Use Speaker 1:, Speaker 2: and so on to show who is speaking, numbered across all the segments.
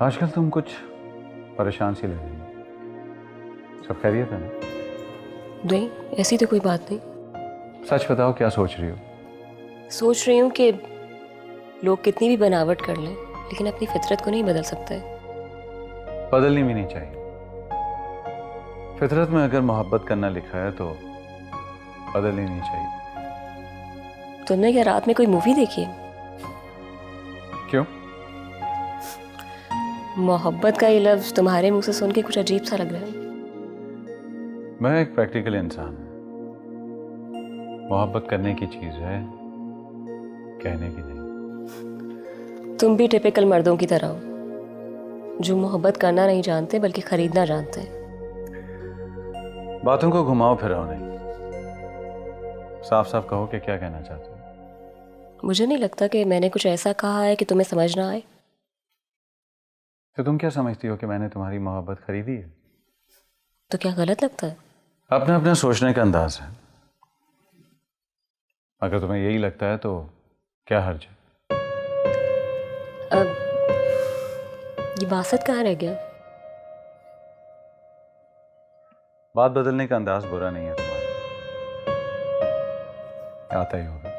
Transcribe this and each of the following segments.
Speaker 1: आजकल तुम कुछ परेशान सी लग रही हो। सब खैरियत है ना?
Speaker 2: नहीं, ऐसी तो कोई बात नहीं।
Speaker 1: सच बताओ, क्या सोच रही हो?
Speaker 2: सोच रही हूँ कि लोग कितनी भी बनावट कर लें लेकिन अपनी फितरत को नहीं बदल सकते।
Speaker 1: बदलनी भी नहीं चाहिए। फितरत में अगर मोहब्बत करना लिखा है तो बदलनी नहीं चाहिए।
Speaker 2: तुमने क्या रात में कोई मूवी देखी है?
Speaker 1: क्यों?
Speaker 2: मोहब्बत का ये लफ्ज तुम्हारे मुंह से सुन के कुछ अजीब सा लग रहा है।
Speaker 1: मैं एक प्रैक्टिकल इंसान हूं। मोहब्बत करने की चीज है, कहने की नहीं।
Speaker 2: तुम भी टिपिकल मर्दों की तरह हो जो मोहब्बत करना नहीं जानते बल्कि खरीदना जानते हैं।
Speaker 1: बातों को घुमाओ फिराओ नहीं, साफ साफ कहो कि क्या कहना चाहते हो।
Speaker 2: मुझे नहीं लगता कि मैंने कुछ ऐसा कहा है कि तुम्हें समझ ना आए।
Speaker 1: तो तुम क्या समझती हो कि मैंने तुम्हारी मोहब्बत खरीदी है?
Speaker 2: तो क्या गलत लगता है?
Speaker 1: अपना अपना सोचने का अंदाज है। अगर तुम्हें यही लगता है तो क्या हर्ज है?
Speaker 2: अब ये बासत कहाँ रह गया?
Speaker 1: बात बदलने का अंदाज बुरा नहीं है तुम्हारा, आता ही होगा।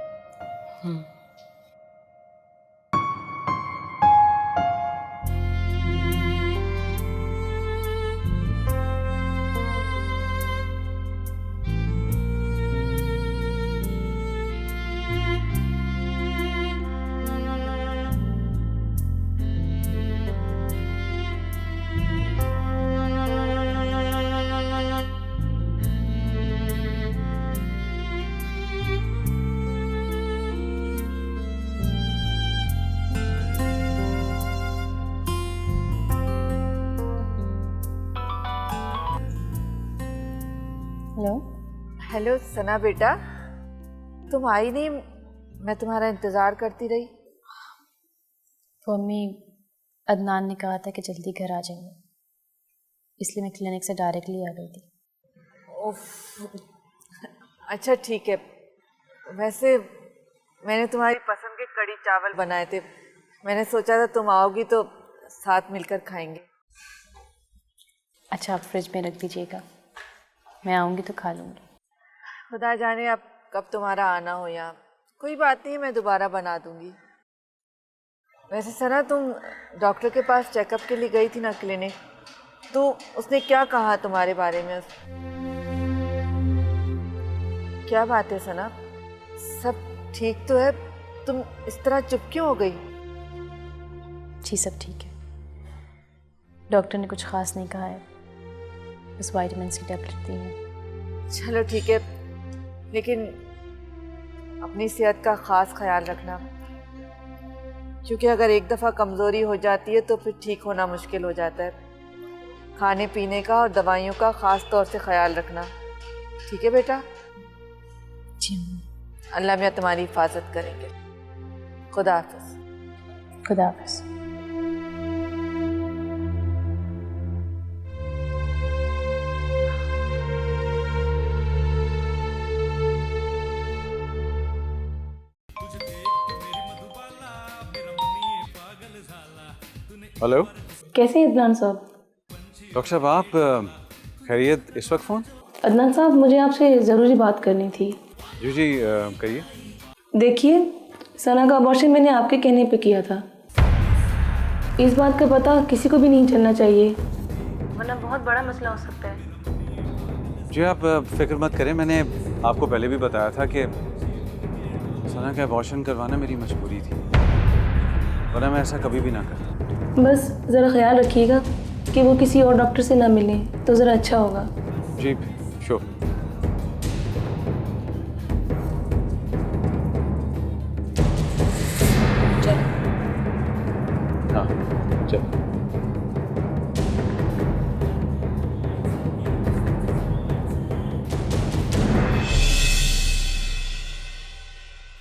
Speaker 3: हेलो।
Speaker 4: हेलो सना बेटा, तुम आई नहीं, मैं तुम्हारा इंतज़ार करती रही।
Speaker 3: तो अम्मी, अदनान ने कहा था कि जल्दी घर आ जाएंगे, इसलिए मैं क्लिनिक से डायरेक्टली आ गई थी।
Speaker 4: उफ, अच्छा ठीक है। वैसे मैंने तुम्हारी पसंद के कड़ी चावल बनाए थे, मैंने सोचा था तुम आओगी तो साथ मिलकर खाएंगे।
Speaker 3: अच्छा, आप फ्रिज में रख दीजिएगा, मैं आऊँगी तो खा लूँगी।
Speaker 4: खुदा जाने अब कब तुम्हारा आना हो यहाँ। कोई बात नहीं, मैं दोबारा बना दूंगी। वैसे सना, तुम डॉक्टर के पास चेकअप के लिए गई थी ना क्लिनिक, तो उसने क्या कहा तुम्हारे बारे में? क्या बात है सना, सब ठीक तो है? तुम इस तरह चुप क्यों हो गई?
Speaker 3: जी सब ठीक है, डॉक्टर ने कुछ ख़ास नहीं कहा है, बस विटामिन की टैबलेट दी है।
Speaker 4: चलो ठीक है, लेकिन अपनी सेहत का ख़ास ख्याल रखना, क्योंकि अगर एक दफ़ा कमज़ोरी हो जाती है तो फिर ठीक होना मुश्किल हो जाता है। खाने पीने का और दवाइयों का ख़ास तौर से ख्याल रखना, ठीक है बेटा?
Speaker 3: जी
Speaker 4: अल्लाह मियाँ तुम्हारी हिफाजत करेंगे। खुदा हाफ़िज़।
Speaker 3: खुदा हाफ़िज़।
Speaker 1: हेलो
Speaker 3: कैसे हैं अदनान साहब?
Speaker 1: डॉक्टर साहब, आप खैरियत? इस वक्त फ़ोन?
Speaker 3: अदनान साहब, मुझे आपसे ज़रूरी बात करनी थी।
Speaker 1: जी जी, कहिए।
Speaker 3: देखिए, सना का अबॉर्शन मैंने आपके कहने पे किया था। इस बात का पता किसी को भी नहीं चलना चाहिए, वरना बहुत बड़ा मसला हो सकता है।
Speaker 1: जी आप फिक्र मत करें, मैंने आपको पहले भी बताया था कि सना का अबॉर्शन करवाना मेरी मजबूरी थी, वरना मैं ऐसा कभी भी ना करता।
Speaker 3: बस ज़रा ख्याल रखिएगा कि वो किसी और डॉक्टर से ना मिलें तो ज़रा अच्छा होगा।
Speaker 1: जी श्योर।
Speaker 2: चल।
Speaker 1: हाँ चल।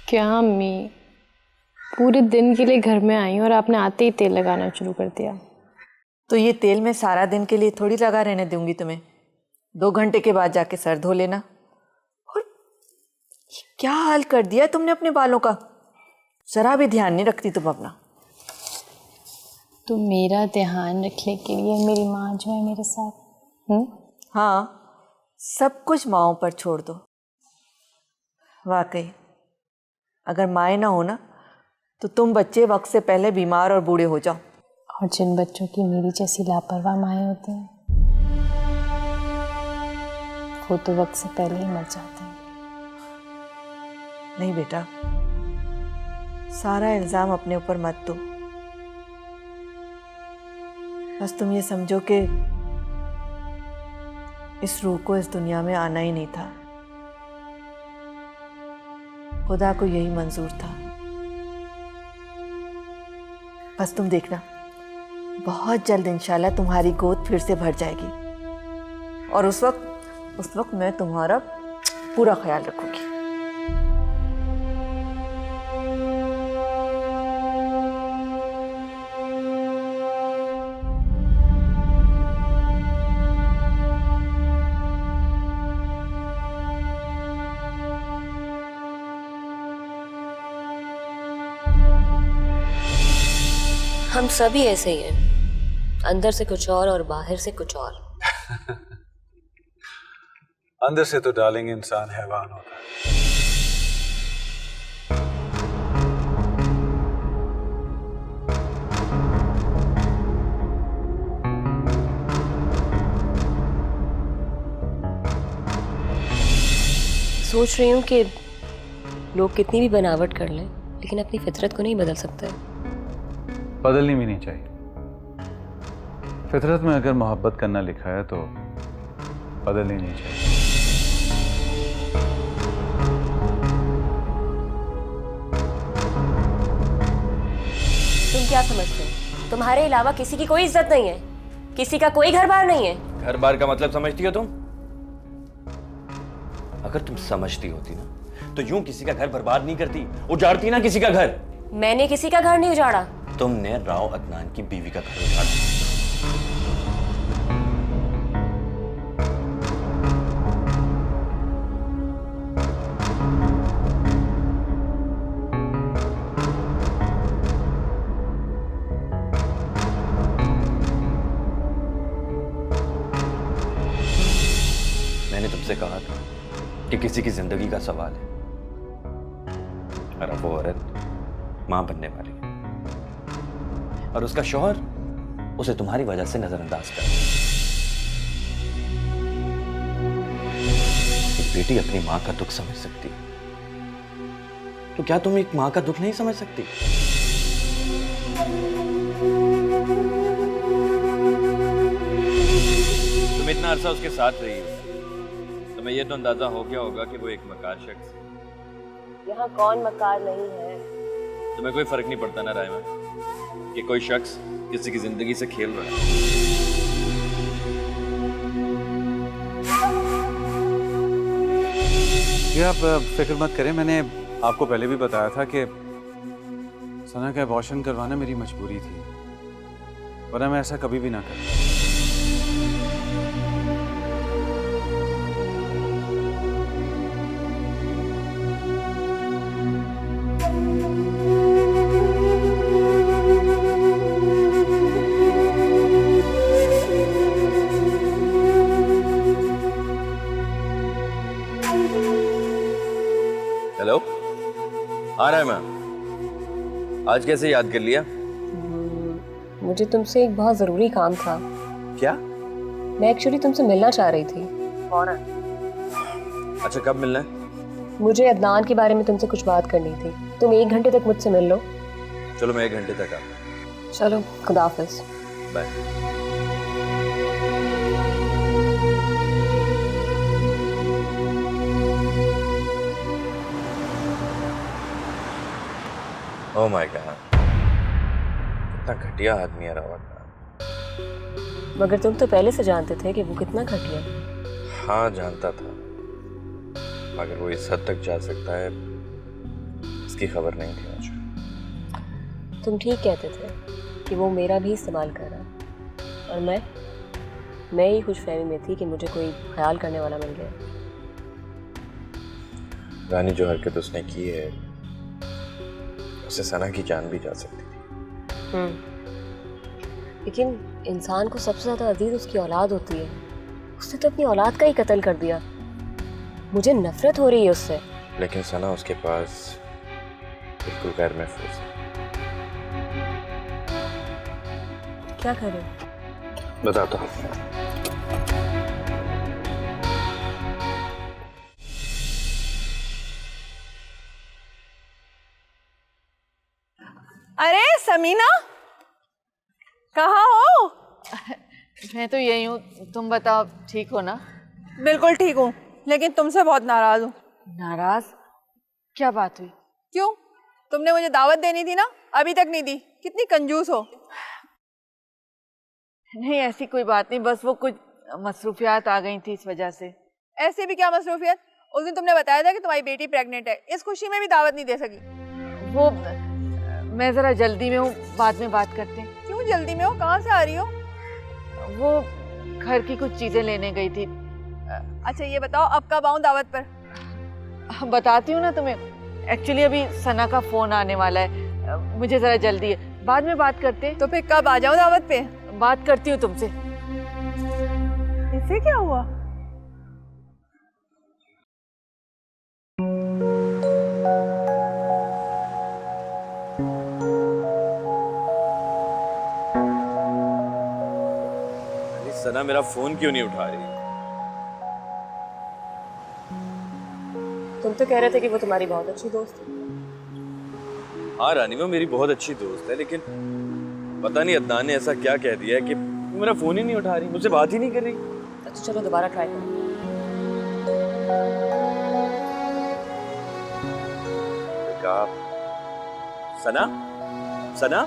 Speaker 3: क्या अम्मी, पूरे दिन के लिए घर में आई और आपने आते ही तेल लगाना शुरू कर दिया।
Speaker 4: तो ये तेल मैं सारा दिन के लिए थोड़ी लगा रहने दूंगी तुम्हें। 2 घंटे के बाद जाके सर धो लेना। और क्या हाल कर दिया तुमने अपने बालों का, जरा भी ध्यान नहीं रखती तुम अपना।
Speaker 5: तो मेरा ध्यान रखने के लिए मेरी माँ जो है मेरे साथ।
Speaker 4: हाँ, सब कुछ माँओं पर छोड़ दो। वाकई अगर माएँ ना हो ना तो तुम बच्चे वक्त से पहले बीमार और बूढ़े हो जाओ।
Speaker 5: और जिन बच्चों की मेरी जैसी लापरवाह माएँ होती हैं वो तो वक्त से पहले ही मर जाते हैं।
Speaker 4: नहीं बेटा, सारा इल्जाम अपने ऊपर मत दो। बस तुम ये समझो कि इस रूह को इस दुनिया में आना ही नहीं था। खुदा को यही मंजूर था। बस तुम देखना, बहुत जल्द इंशाल्लाह तुम्हारी गोद फिर से भर जाएगी और उस वक्त मैं तुम्हारा पूरा ख्याल रखूंगी।
Speaker 2: हम सभी ऐसे ही हैं, अंदर से कुछ और बाहर से कुछ और।
Speaker 1: अंदर से तो डार्लिंग इंसान हैवान होता है।
Speaker 2: सोच रही हूँ कि लोग कितनी भी बनावट कर लें लेकिन अपनी फितरत को नहीं बदल सकते।
Speaker 1: बदलनी भी नहीं चाहिए। फितरत में अगर मोहब्बत करना लिखा है तो बदलनी नहीं चाहिए।
Speaker 2: तुम क्या समझते हो? तुम्हारे अलावा किसी की कोई इज्जत नहीं है, किसी का कोई घर बार नहीं है।
Speaker 6: घर बार का मतलब समझती हो तुम? अगर तुम समझती होती ना तो यूं किसी का घर बर्बाद नहीं करती, उजाड़ती ना किसी का घर।
Speaker 2: मैंने किसी का घर नहीं उजाड़ा।
Speaker 6: तुमने राव अदनान की बीवी का घर उजाड़ा। मैंने तुमसे कहा था कि किसी की जिंदगी का सवाल है और अब वो औरत मां बनने वाली है और उसका शौहर उसे तुम्हारी वजह से नजरअंदाज कर। एक बेटी अपनी मां का दुख समझ सकती है, तो क्या तुम एक मां का दुख नहीं समझ सकती? तुम इतना अरसा उसके साथ रही हो, तुम्हें यह तो अंदाजा हो गया होगा कि वो एक मकार शख्स है।
Speaker 2: यहाँ कौन मकार नहीं है?
Speaker 6: तुम्हें कोई फर्क नहीं पड़ता ना रायमा कि कोई शख्स किसी की जिंदगी से खेल रहा है।
Speaker 1: ये आप फिक्र मत करें, मैंने आपको पहले भी बताया था कि सना का अबॉर्शन करवाना मेरी मजबूरी थी, वरना मैं ऐसा कभी भी ना करता।
Speaker 6: हेलो, आ रहा है मैं। आज कैसे याद कर लिया?
Speaker 2: मुझे तुमसे एक बहुत जरूरी काम था।
Speaker 6: क्या?
Speaker 2: मैं एक्चुअली तुमसे मिलना चाह रही थी।
Speaker 6: अच्छा, कब मिलना है?
Speaker 2: मुझे अदनान के बारे में तुमसे कुछ बात करनी थी। तुम 1 घंटे तक मुझसे मिल लो।
Speaker 6: चलो, मैं 1 घंटे तक आता।
Speaker 2: चलो, खुदा हाफिज।
Speaker 6: बाय। ओह माय गॉड, कितना घटिया आदमी है रावत।
Speaker 2: मगर तुम तो पहले से जानते थे कि वो कितना घटिया।
Speaker 6: हाँ, जानता था, मगर वो इस हद तक जा सकता है इसकी खबर नहीं थी मुझे।
Speaker 2: तुम ठीक कहते थे कि वो मेरा भी इस्तेमाल कर रहा है, और मैं ही खुशफहमी में थी कि मुझे कोई ख्याल करने वाला मिल गया।
Speaker 6: रानी, जो हरकत उसने की है उससे सना की जान भी जा सकती थी।
Speaker 2: लेकिन इंसान को सबसे ज़्यादा अजीज उसकी औलाद होती है। उसने तो अपनी औलाद का ही कत्ल कर दिया। मुझे नफरत हो रही है उससे।
Speaker 6: लेकिन सना उसके पास बिल्कुल गैर महफूज है।
Speaker 2: क्या करें?
Speaker 6: बताता हूँ।
Speaker 4: अरे समीना, कहाँ हो? मैं तो यही हूँ, तुम बताओ, ठीक हो ना?
Speaker 7: बिल्कुल ठीक हूँ, लेकिन तुमसे बहुत नाराज हूँ।
Speaker 4: नाराज? क्या बात हुई?
Speaker 7: क्यों? तुमने मुझे दावत देनी थी ना, अभी तक नहीं दी। कितनी कंजूस हो।
Speaker 4: नहीं ऐसी कोई बात नहीं, बस वो कुछ मसरूफियात आ गई थी इस वजह से।
Speaker 7: ऐसे भी क्या मसरूफियत? उस दिन तुमने बताया था कि तुम्हारी बेटी प्रेग्नेंट है, इस खुशी में भी दावत नहीं दे सकी।
Speaker 4: वो मैं ज़रा जल्दी में हूँ, बाद में बात करते हैं।
Speaker 7: क्यों जल्दी में हो? कहाँ से आ रही हो?
Speaker 4: वो घर की कुछ चीज़ें लेने गई थी।
Speaker 7: अच्छा ये बताओ, अब कब आऊँ दावत पर?
Speaker 4: बताती हूँ ना तुम्हें। एक्चुअली अभी सना का फ़ोन आने वाला है, मुझे ज़रा जल्दी है, बाद में बात करते हैं।
Speaker 7: तो फिर कब आ जाऊँ दावत पे?
Speaker 4: बात करती हूँ तुमसे।
Speaker 7: इससे क्या हुआ?
Speaker 6: सना मेरा फोन क्यों नहीं उठा रही?
Speaker 2: तुम तो कह रहे थे कि वो तुम्हारी बहुत अच्छी दोस्त है।
Speaker 6: हाँ रानी, वो मेरी बहुत अच्छी दोस्त है, लेकिन पता नहीं अदनान ने ऐसा क्या कह दिया है कि वो मेरा फोन ही नहीं उठा रही, मुझसे बात ही नहीं कर रही।
Speaker 2: अच्छा चलो दोबारा ट्राई करो।
Speaker 6: कहा सना, सना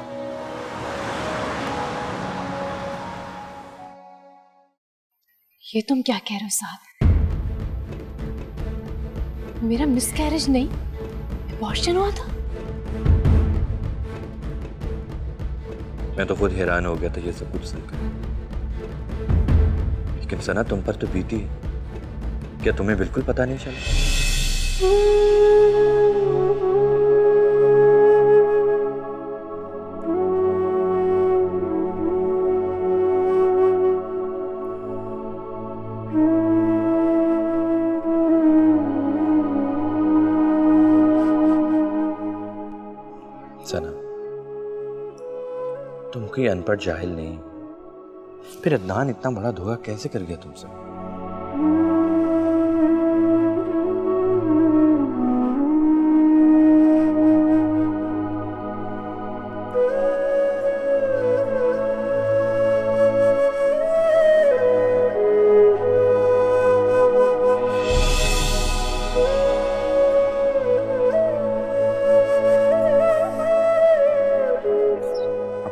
Speaker 5: ये तुम क्या कह रहे हो साहब? मेरा मिसकैरेज नहीं, अबॉर्शन हुआ था।
Speaker 6: मैं तो खुद हैरान हो गया था ये सब कुछ सुनकर। लेकिन सना तुम पर तो बीती है, क्या तुम्हें बिल्कुल पता नहीं चला? सना तुम कोई अनपढ़ जाहिल नहीं, फिर अदनान इतना बड़ा धोखा कैसे कर गया तुमसे?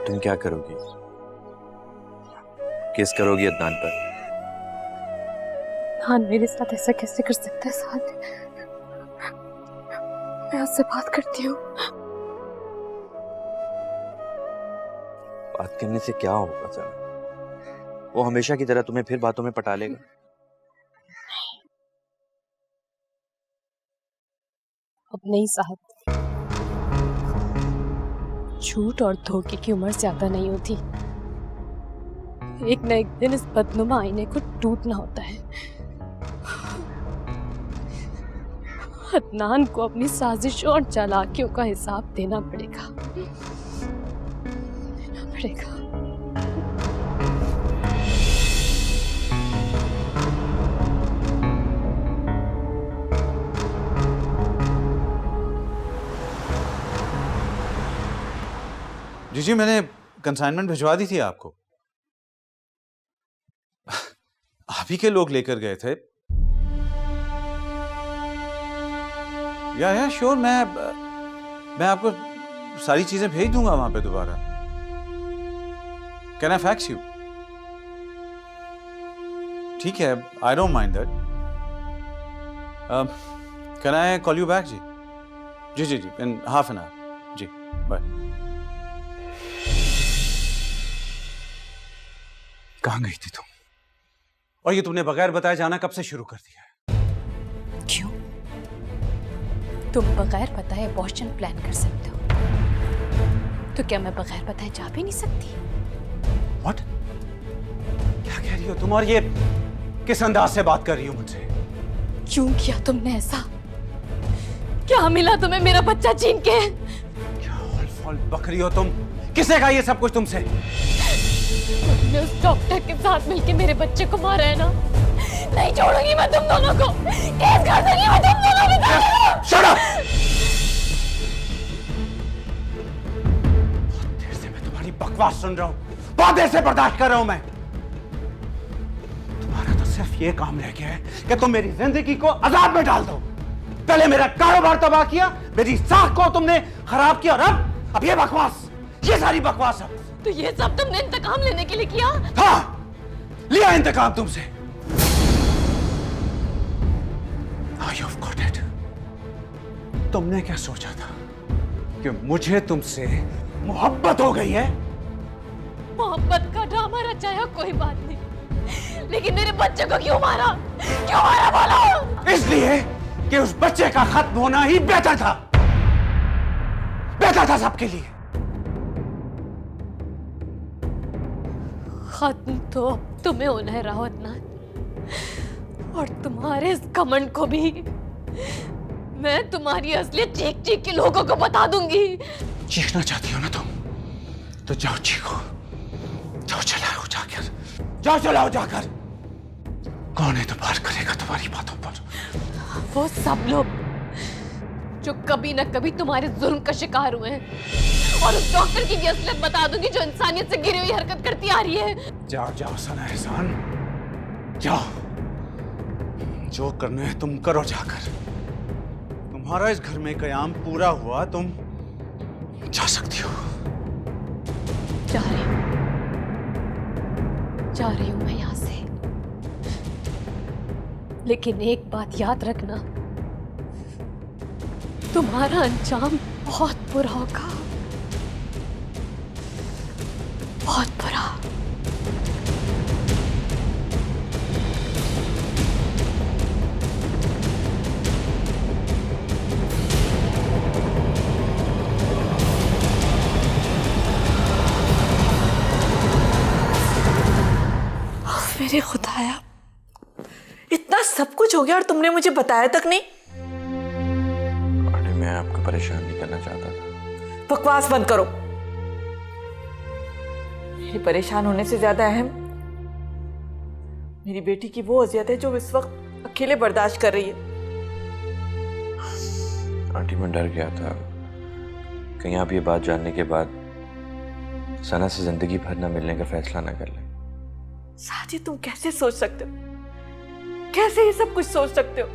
Speaker 6: तुम क्या करोगी? केस करोगी अदनान पर?
Speaker 5: हाँ मेरे साथ ऐसा कैसे कर सकता है साथ? मैं उससे बात करती हूँ।
Speaker 6: बात करने से क्या होगा सना? वो हमेशा की तरह तुम्हें फिर बातों में पटा लेगा।
Speaker 5: अब नहीं साहब, झूठ और धोखे की उम्र ज्यादा नहीं होती। एक न एक दिन इस बदनुमा आईने को टूटना होता है। अदनान को अपनी साजिशों और चालाकियों का हिसाब देना पड़ेगा, देना पड़ेगा।
Speaker 1: जी जी, मैंने कंसाइनमेंट भिजवा दी थी आपको। आप ही के लोग लेकर गए थे। या श्योर, मैं आपको सारी चीजें भेज दूंगा वहां पे दोबारा। Can I fax you? ठीक है, I don't mind that. Can I call you back? जी जी जी जी, इन हाफ एन आवर। जी बाय। कहाँ गई थी तुम? और ये तुमने बगैर बताए जाना कब से शुरू कर दिया है?
Speaker 5: क्यों? तुम बगैर बताए अबॉर्शन प्लान कर सकते हो, तो क्या मैं बगैर बताए जा भी नहीं सकती?
Speaker 1: What? क्या कह रही हो तुम और ये किस अंदाज से बात कर रही हो मुझसे?
Speaker 5: क्यों किया तुमने ऐसा? क्या मिला तुम्हें मेरा बच्चा छीन के?
Speaker 1: क्या हॉल फॉल बक रही हो तुम? किसने कहा ये सब कुछ तुमसे?
Speaker 5: तुमने उस डॉक्टर के साथ मिलके मेरे बच्चे को मारा है ना? नहीं छोड़ूंगी मैं तुम दोनों को। केस कर दूंगी मैं तुम दोनों को।
Speaker 1: Shut up! बहुत देर से मैं तुम्हारी बकवास सुन रहा हूँ। बहुत देर से बर्दाश्त कर रहा हूँ मैं। तुम्हारा तो सिर्फ ये काम रह गया है कि तुम मेरी जिंदगी को अजाब में डाल दो। पहले मेरा कारोबार तबाह किया, मेरी साख को तुमने खराब किया, और अब ये बकवास, ये सारी बकवास अब।
Speaker 5: तो ये सब तुमने इंतकाम लेने के लिए किया?
Speaker 1: हाँ, लिया इंतकाम तुमसे। Now you've got it. तुमने क्या सोचा था कि मुझे तुमसे मोहब्बत हो गई है?
Speaker 5: मोहब्बत का ड्रामा रचाया कोई बात नहीं, लेकिन मेरे बच्चे को क्यों मारा? क्यों मारा बोलो?
Speaker 1: इसलिए कि उस बच्चे का खत्म होना ही बेहतर था। बेहतर था सबके लिए।
Speaker 5: खत्म तो अब तुम्हें होना है रावतनाथ, और तुम्हारे इस घमंड को भी मैं तुम्हारी असलियत चीख चीख के लोगों को बता दूंगी।
Speaker 1: चीखना चाहती हो ना तुम, तो जाओ चीखो, जाओ चलाओ जाकर, जाओ चलाओ जाकर। कौन एतबार करेगा तुम्हारी बातों पर?
Speaker 5: वो सब लोग जो कभी न कभी तुम्हारे जुल्म का शिकार हुए हैं, और उस डॉक्टर की भी असलियत बता दूंगी जो इंसानियत से गिरी हुई हरकत करती आ रही है।
Speaker 1: जाओ जाओ सना एहसान, जाओ, जो करना है तुम करो जाकर। तुम्हारा इस घर में कयाम पूरा हुआ, तुम जा सकती हो।
Speaker 5: जा रही हूं मैं यहां से, लेकिन एक बात याद रखना, तुम्हारा अंजाम बहुत बुरा होगा, बहुत बुरा।
Speaker 4: मेरे खुदाया, इतना सब कुछ हो गया और तुमने मुझे बताया तक नहीं।
Speaker 6: अरे मैं आपको परेशान नहीं करना चाहता था।
Speaker 4: बकवास बंद करो। मेरे परेशान होने से ज्यादा अहम मेरी बेटी की वो अजियत है जो इस वक्त अकेले बर्दाश्त कर रही है।
Speaker 6: आंटी मैं डर गया था कहीं आप ये बात जानने के बाद सना से जिंदगी भर न मिलने का फैसला न कर लें।
Speaker 4: साजी, तुम कैसे सोच सकते हो? कैसे ये सब कुछ सोच सकते हो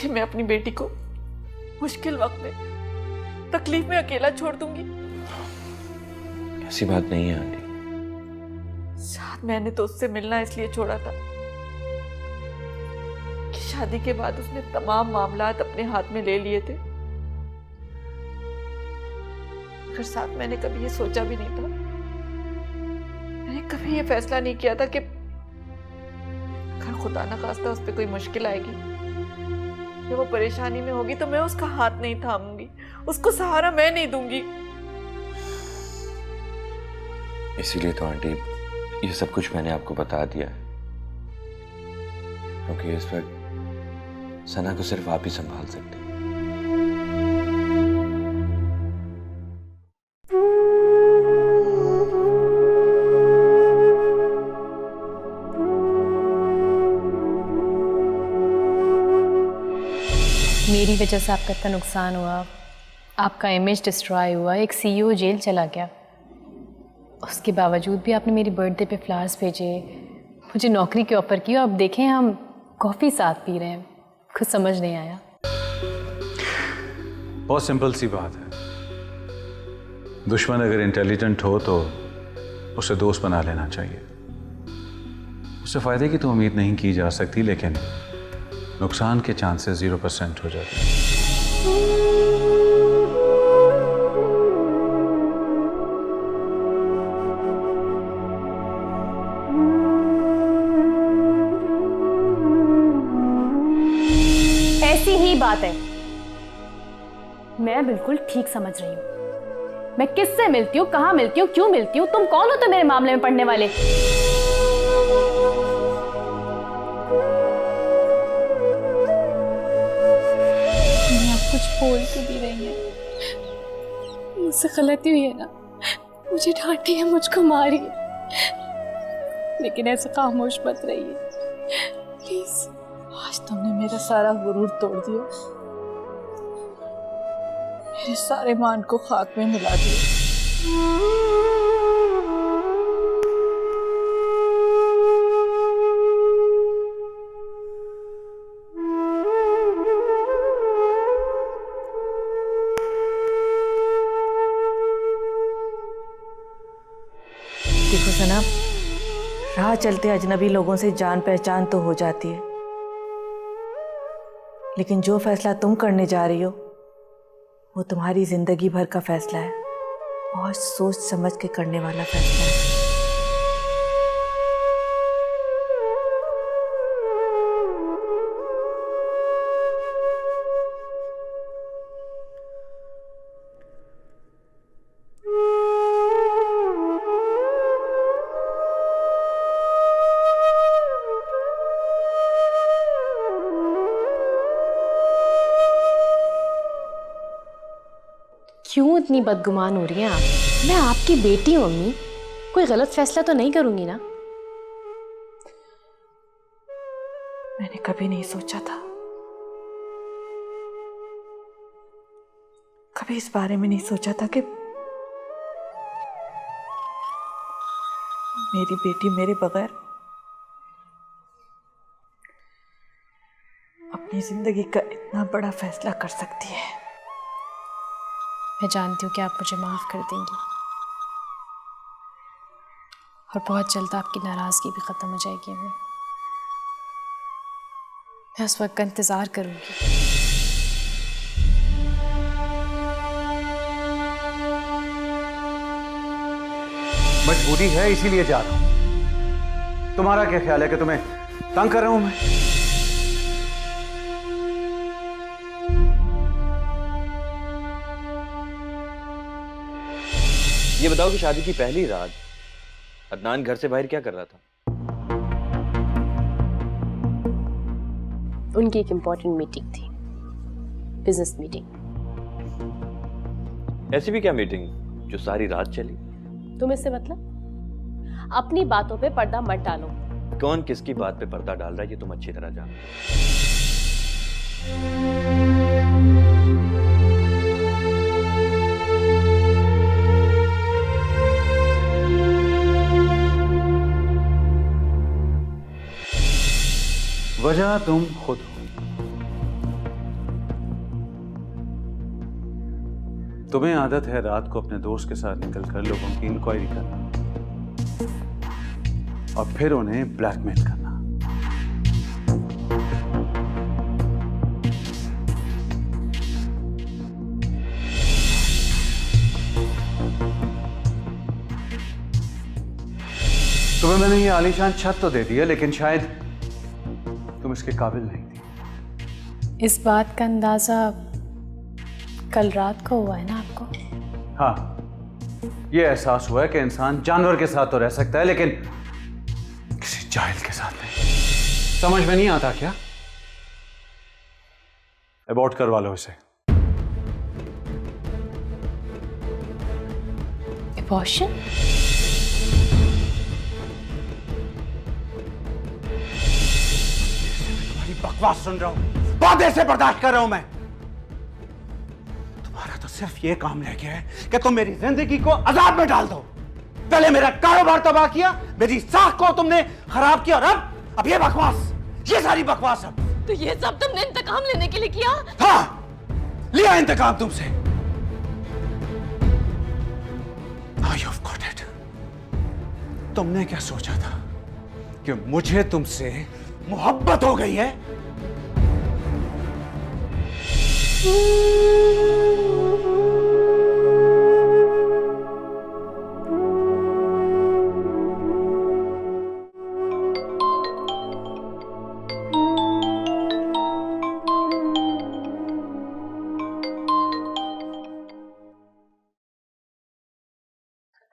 Speaker 4: कि मैं अपनी बेटी को मुश्किल वक्त में, तकलीफ में अकेला छोड़ दूंगी?
Speaker 6: ऐसी बात नहीं है आंटी।
Speaker 4: शायद मैंने तो उससे मिलना इसलिए छोड़ा था कि शादी के बाद उसने तमाम मामलात अपने हाथ में ले लिए थे। मगर साथ मैंने कभी ये सोचा भी नहीं था, मैंने कभी ये फैसला नहीं किया था कि अगर खुदा ना खास्ता उस पर कोई मुश्किल आएगी या वो परेशानी में होगी तो मैं उसका हाथ नहीं थामूंगी, उसको सहारा मैं नहीं दूंगी।
Speaker 6: इसीलिए तो आंटी ये सब कुछ मैंने आपको बता दिया है, क्योंकि इस वक्त सना को सिर्फ आप ही संभाल सकते हैं।
Speaker 5: मेरी वजह से आपका इतना नुकसान हुआ, आपका इमेज डिस्ट्रॉय हुआ, एक सीईओ जेल चला गया, उसके बावजूद भी आपने मेरी बर्थडे पे फ्लावर्स भेजे, मुझे नौकरी की ऑफ़र की, और अब देखें हम कॉफ़ी साथ पी रहे हैं। कुछ समझ नहीं आया।
Speaker 1: बहुत सिंपल सी बात है, दुश्मन अगर इंटेलिजेंट हो तो उसे दोस्त बना लेना चाहिए। उससे फ़ायदे की तो उम्मीद नहीं की जा सकती, लेकिन नुकसान के चांसेस 0% हो जाते हैं।
Speaker 5: ऐसी ही बात है, मैं बिल्कुल ठीक समझ रही हूँ। मैं किससे मिलती हूँ, कहाँ मिलती हूँ, क्यों मिलती हूँ? तुम कौन हो तो मेरे मामले में पढ़ने वाले?
Speaker 8: आप कुछ बोल क्यों भी रही हैं? मुझसे गलती हुई है ना, मुझे डांटी है, मुझको मारी है, लेकिन ऐसे खामोश मत रहिए प्लीज। आज तुमने मेरा सारा गुरूर तोड़ दिया, मेरे सारे मान को खाक में मिला दिया।
Speaker 4: देखो सना, राह चलते अजनबी लोगों से जान पहचान तो हो जाती है, लेकिन जो फैसला तुम करने जा रही हो वो तुम्हारी जिंदगी भर का फैसला है। बहुत सोच समझ के करने वाला फैसला है।
Speaker 5: क्यों इतनी बदगुमान हो रही हैं आप? मैं आपकी बेटी हूँ अम्मी, कोई गलत फैसला तो नहीं करूंगी ना?
Speaker 4: मैंने कभी नहीं सोचा था, कभी इस बारे में नहीं सोचा था कि मेरी बेटी मेरे बगैर अपनी जिंदगी का इतना बड़ा फैसला कर सकती है।
Speaker 5: मैं जानती हूँ कि आप मुझे माफ कर देंगी और बहुत जल्द आपकी नाराजगी भी खत्म हो जाएगी। मैं उस वक्त का इंतजार करूंगी।
Speaker 1: मजबूरी है इसीलिए जा रहा हूं। तुम्हारा क्या ख्याल है कि तुम्हें तंग कर रहा हूं मैं?
Speaker 6: ये बताओ कि शादी की पहली रात अदनान घर से बाहर क्या कर रहा था?
Speaker 2: उनकी एक इम्पोर्टेंट मीटिंग थी, बिजनेस मीटिंग।
Speaker 6: ऐसी भी क्या मीटिंग जो सारी रात चली?
Speaker 2: तुम इससे मतलब? अपनी बातों पे पर्दा मत डालो।
Speaker 6: कौन किसकी बात पे पर्दा डाल रहा है ये तुम अच्छी तरह जानते हो।
Speaker 1: वजह तुम खुद हो। तुम्हें आदत है रात को अपने दोस्त के साथ निकलकर लोगों की इंक्वायरी करना और फिर उन्हें ब्लैकमेल करना। तुम्हें मैंने ये आलीशान छत तो दे दी है, लेकिन शायद तुम इसके काबिल नहीं थी।
Speaker 5: इस बात का अंदाजा कल रात को हुआ है ना आपको?
Speaker 1: हाँ, ये एहसास हुआ है कि इंसान जानवर के साथ तो रह सकता है, लेकिन किसी जाहिल के साथ नहीं। समझ में नहीं आता क्या? अबॉर्ट करवा लो इसे।
Speaker 5: Abortion?
Speaker 1: बकवास सुन रहा हूं, बहुत देर से बर्दाश्त कर रहा हूं मैं। तुम्हारा तो सिर्फ ये काम रह गया है कि तुम मेरी जिंदगी को अजाब में डाल दो। पहले मेरा कारोबार तबाह किया, मेरी साख को तुमने खराब किया, और अब ये बकवास, ये सारी बकवास। अब
Speaker 2: तो ये सब तुमने इंतकाम लेने के लिए किया?
Speaker 1: हाँ, लिया इंतकाम तुमसे। Now you've got it. तुमने क्या सोचा था कि मुझे तुमसे मोहब्बत हो गई है?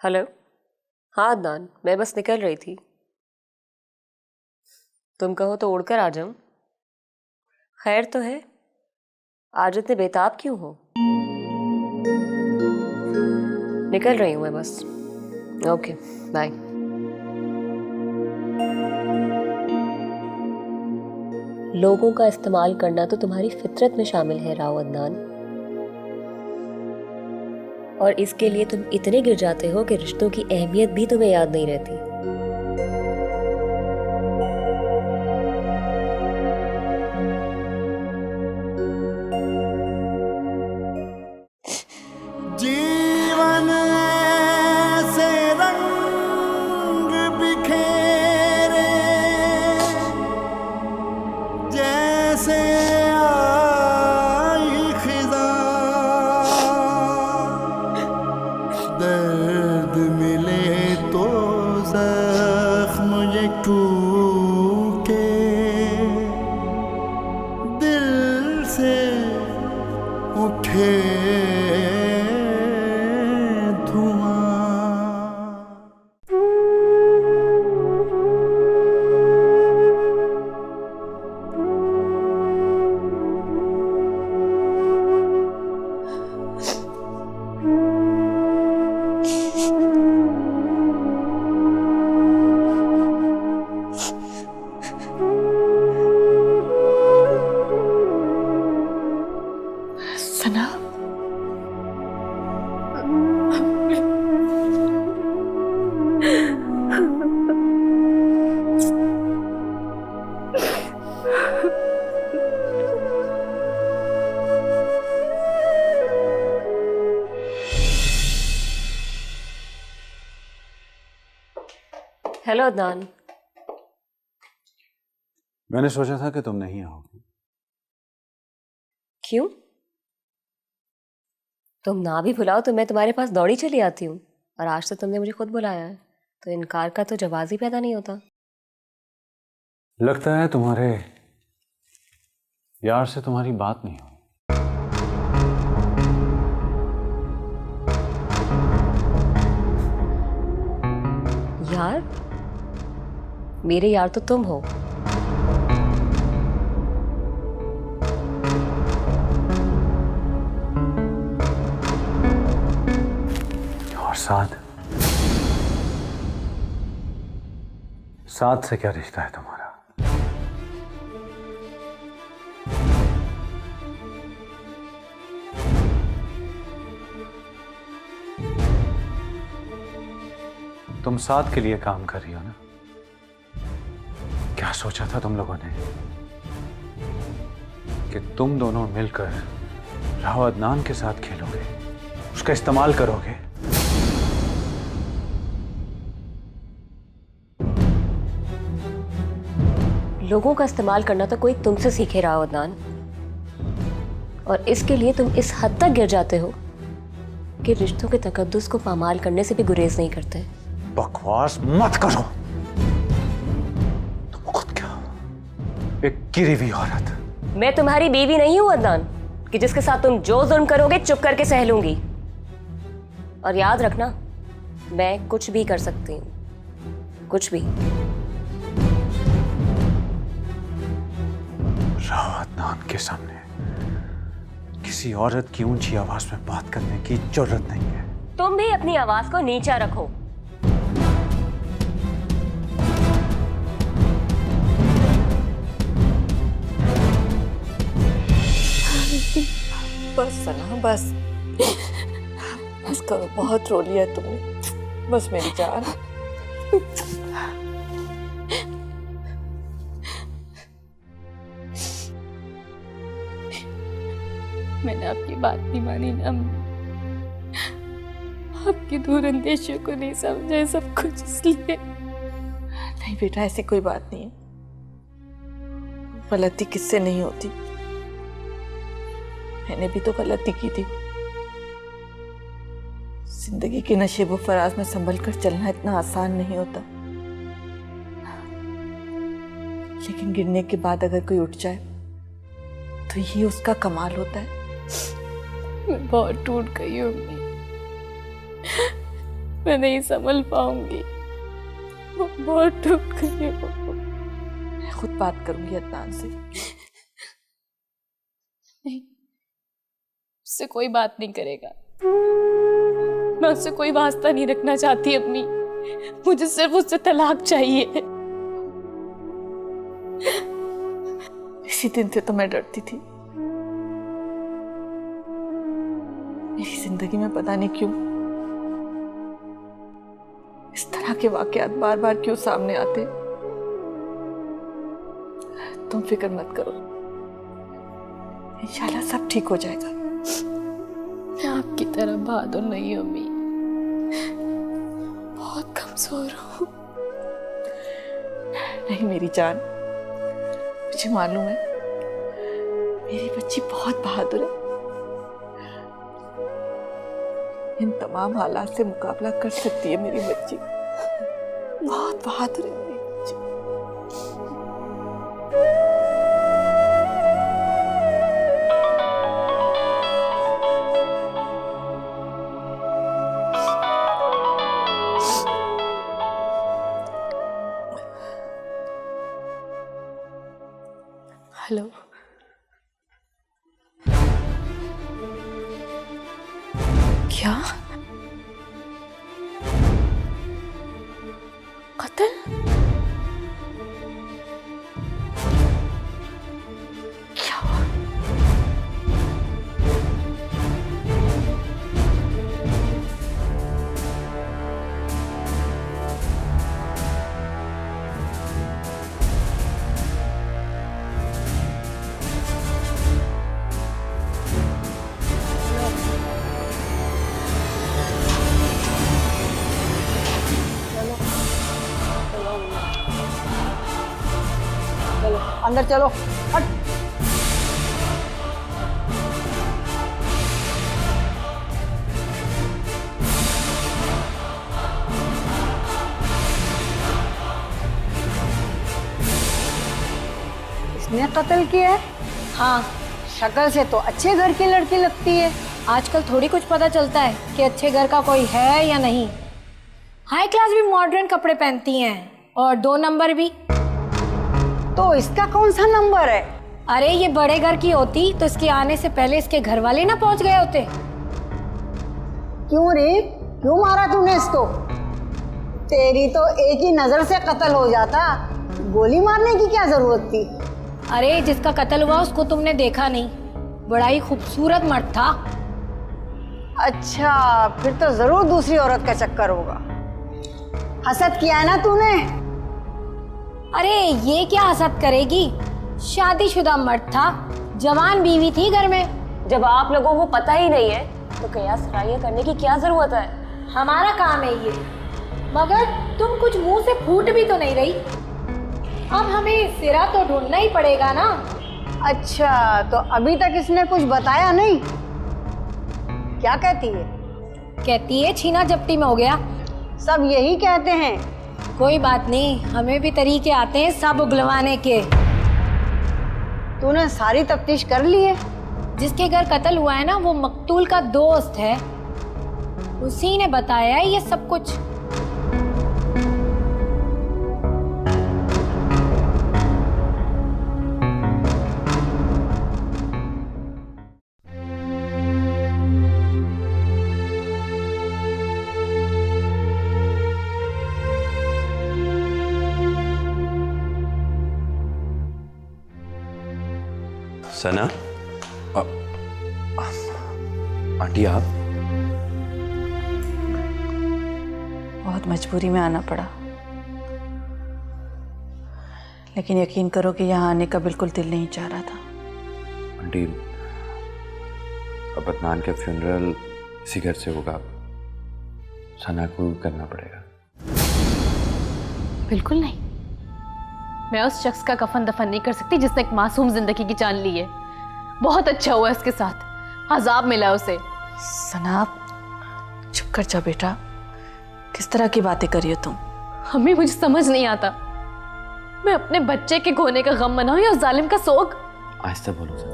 Speaker 2: हेलो। हाँ अदनान, मैं बस निकल रही थी। तुम कहो तो उड़कर आ जाऊं। खैर तो है, आज इतने बेताब क्यों हो? निकल रही हूं मैं बस। Okay bye. लोगों का इस्तेमाल करना तो तुम्हारी फितरत में शामिल है राव अदनान, और इसके लिए तुम इतने गिर जाते हो कि रिश्तों की अहमियत भी तुम्हें याद नहीं रहती।
Speaker 9: जीवन ऐसे रंग बिखेरे जैसे आई खिज़ां, दर्द मिले तो जख्म ये टूटे, दिल से उठे
Speaker 8: सना,
Speaker 2: हेलो अदनान।
Speaker 1: मैंने सोचा था कि तुम नहीं आओगी।
Speaker 2: क्यों? तुम ना भी बुलाओ तो मैं तुम्हारे पास दौड़ी चली आती हूँ, और आज तो तुमने मुझे खुद बुलाया है, तो इनकार का तो जवाब ही पैदा नहीं होता।
Speaker 1: लगता है तुम्हारे यार से तुम्हारी बात नहीं हुई।
Speaker 2: यार? मेरे यार तो तुम हो।
Speaker 1: और साथ से क्या रिश्ता है तुम्हारा? तुम साथ के लिए काम कर रही हो ना? क्या सोचा था तुम लोगों ने कि तुम दोनों मिलकर राव अदनान के साथ खेलोगे, उसका इस्तेमाल करोगे?
Speaker 2: लोगों का इस्तेमाल करना तो कोई तुमसे सीखे राव अदनान, और इसके लिए तुम इस हद तक गिर जाते हो कि रिश्तों के तकद्दुस को पामाल करने से भी गुरेज नहीं करते।
Speaker 1: बकवास मत करो। तुम खुद क्या हो? एक गिरी हुई औरत।
Speaker 2: मैं तुम्हारी बीवी नहीं हूं अदनान कि जिसके साथ तुम जो जुल्म करोगे चुप करके सह लूंगी। और याद रखना, मैं कुछ भी कर सकती हूं, कुछ भी।
Speaker 1: राव अदनान के सामने किसी औरत की ऊंची आवाज में बात करने की जरूरत नहीं है।
Speaker 2: तुम भी अपनी आवाज को नीचा रखो।
Speaker 4: बस सना, बस बस करो, बहुत रो लिया तुमने। बस मेरी जान।
Speaker 8: मैंने आपकी बात नहीं मानी ना, आपकी दूर अंदेशियों को नहीं समझा, सब कुछ इसलिए।
Speaker 4: नहीं बेटा, ऐसी कोई बात नहीं है। गलती किससे नहीं होती, मैंने भी तो गलती की थी। जिंदगी के नशेबो फराज में संभल कर चलना इतना आसान नहीं होता, लेकिन गिरने के बाद अगर कोई उठ जाए तो यही उसका कमाल होता है।
Speaker 8: मैं बहुत टूट गई हूँ। मैं नहीं संभल पाऊंगी, वो बहुत टूट गई हो।
Speaker 4: मैं खुद बात करूंगी अदनान से।
Speaker 8: नहीं, उससे कोई बात नहीं करेगा। मैं उससे कोई वास्ता नहीं रखना चाहती अपनी, मुझे सिर्फ उससे तलाक चाहिए।
Speaker 4: इसी दिन से तो मैं डरती थी। मेरी जिंदगी में पता नहीं क्यों इस तरह के वाकयात बार बार क्यों सामने आते। तुम फिक्र मत करो, इंशाल्लाह सब ठीक हो जाएगा।
Speaker 8: मैं आपकी तरह बहादुर नहीं हूँ अम्मी, बहुत कमजोर हूँ।
Speaker 4: नहीं मेरी जान, मुझे मालूम है मेरी बच्ची बहुत बहादुर है। इन तमाम हालात से मुकाबला कर सकती है मेरी बच्ची, बहुत बहादुर है मेरी बच्ची।
Speaker 8: हेलो, क्या कत्ल? क्या हुआ?
Speaker 7: अंदर चलो, हट।
Speaker 10: इसने कत्ल किया है? हाँ, शक्ल से तो अच्छे घर की लड़की लगती है। आजकल थोड़ी कुछ पता चलता है कि अच्छे घर का कोई है या नहीं। हाई क्लास भी मॉडर्न कपड़े पहनती हैं और 2 नंबर भी। तो इसका कौन सा नंबर है? अरे ये बड़े घर की होती तो इसके आने से पहले इसके घर वाले ना पहुंच गए होते।
Speaker 11: क्यों रे, क्यों मारा तूने इसको? तेरी तो एक ही नजर से कत्ल हो जाता, गोली मारने की क्या जरूरत थी?
Speaker 10: अरे जिसका कत्ल हुआ उसको तुमने देखा नहीं, बड़ा ही खूबसूरत मर्द था।
Speaker 11: अच्छा, फिर तो जरूर दूसरी औरत का चक्कर होगा। हसद किया है ना तूने?
Speaker 10: अरे ये क्या हसद करेगी, शादीशुदा मर्द था, जवान बीवी थी घर में।
Speaker 2: जब आप लोगों को पता ही नहीं है तो कयास राय करने की क्या जरूरत है?
Speaker 10: हमारा काम है ये, मगर तुम कुछ मुंह से फूट भी तो नहीं रही। अब हमें सिरा तो ढूंढना ही पड़ेगा ना।
Speaker 11: अच्छा, तो अभी तक इसने कुछ बताया नहीं? क्या कहती है?
Speaker 10: कहती है छीना झपटी में हो गया।
Speaker 11: सब यही कहते हैं।
Speaker 10: कोई बात नहीं, हमें भी तरीके आते हैं सब उगलवाने के।
Speaker 11: तूने सारी तफ्तीश कर ली है?
Speaker 10: जिसके घर कत्ल हुआ है ना, वो मकतूल का दोस्त है, उसी ने बताया है ये सब कुछ।
Speaker 6: सना, आंटी आप?
Speaker 4: बहुत मजबूरी में आना पड़ा, लेकिन यकीन करो कि यहाँ आने का बिल्कुल दिल नहीं चाह रहा था।
Speaker 6: आंटी, अब अदनान के फ्यूनरल इसी घर से होगा, सना को करना पड़ेगा।
Speaker 5: बिल्कुल नहीं, मैं उस शख्स का कफन दफन नहीं कर सकती जिसने एक मासूम जिंदगी की जान ली है। बहुत अच्छा हुआ इसके साथ, अजाब मिला उसे।
Speaker 4: सना, चुप कर जा बेटा, किस तरह की बातें कर रही हो तुम?
Speaker 5: हमें मुझे समझ नहीं आता, मैं अपने बच्चे के खोने का गम मनाऊं या उस जालिम का सोग।
Speaker 6: आहिस्ता बोलो सर,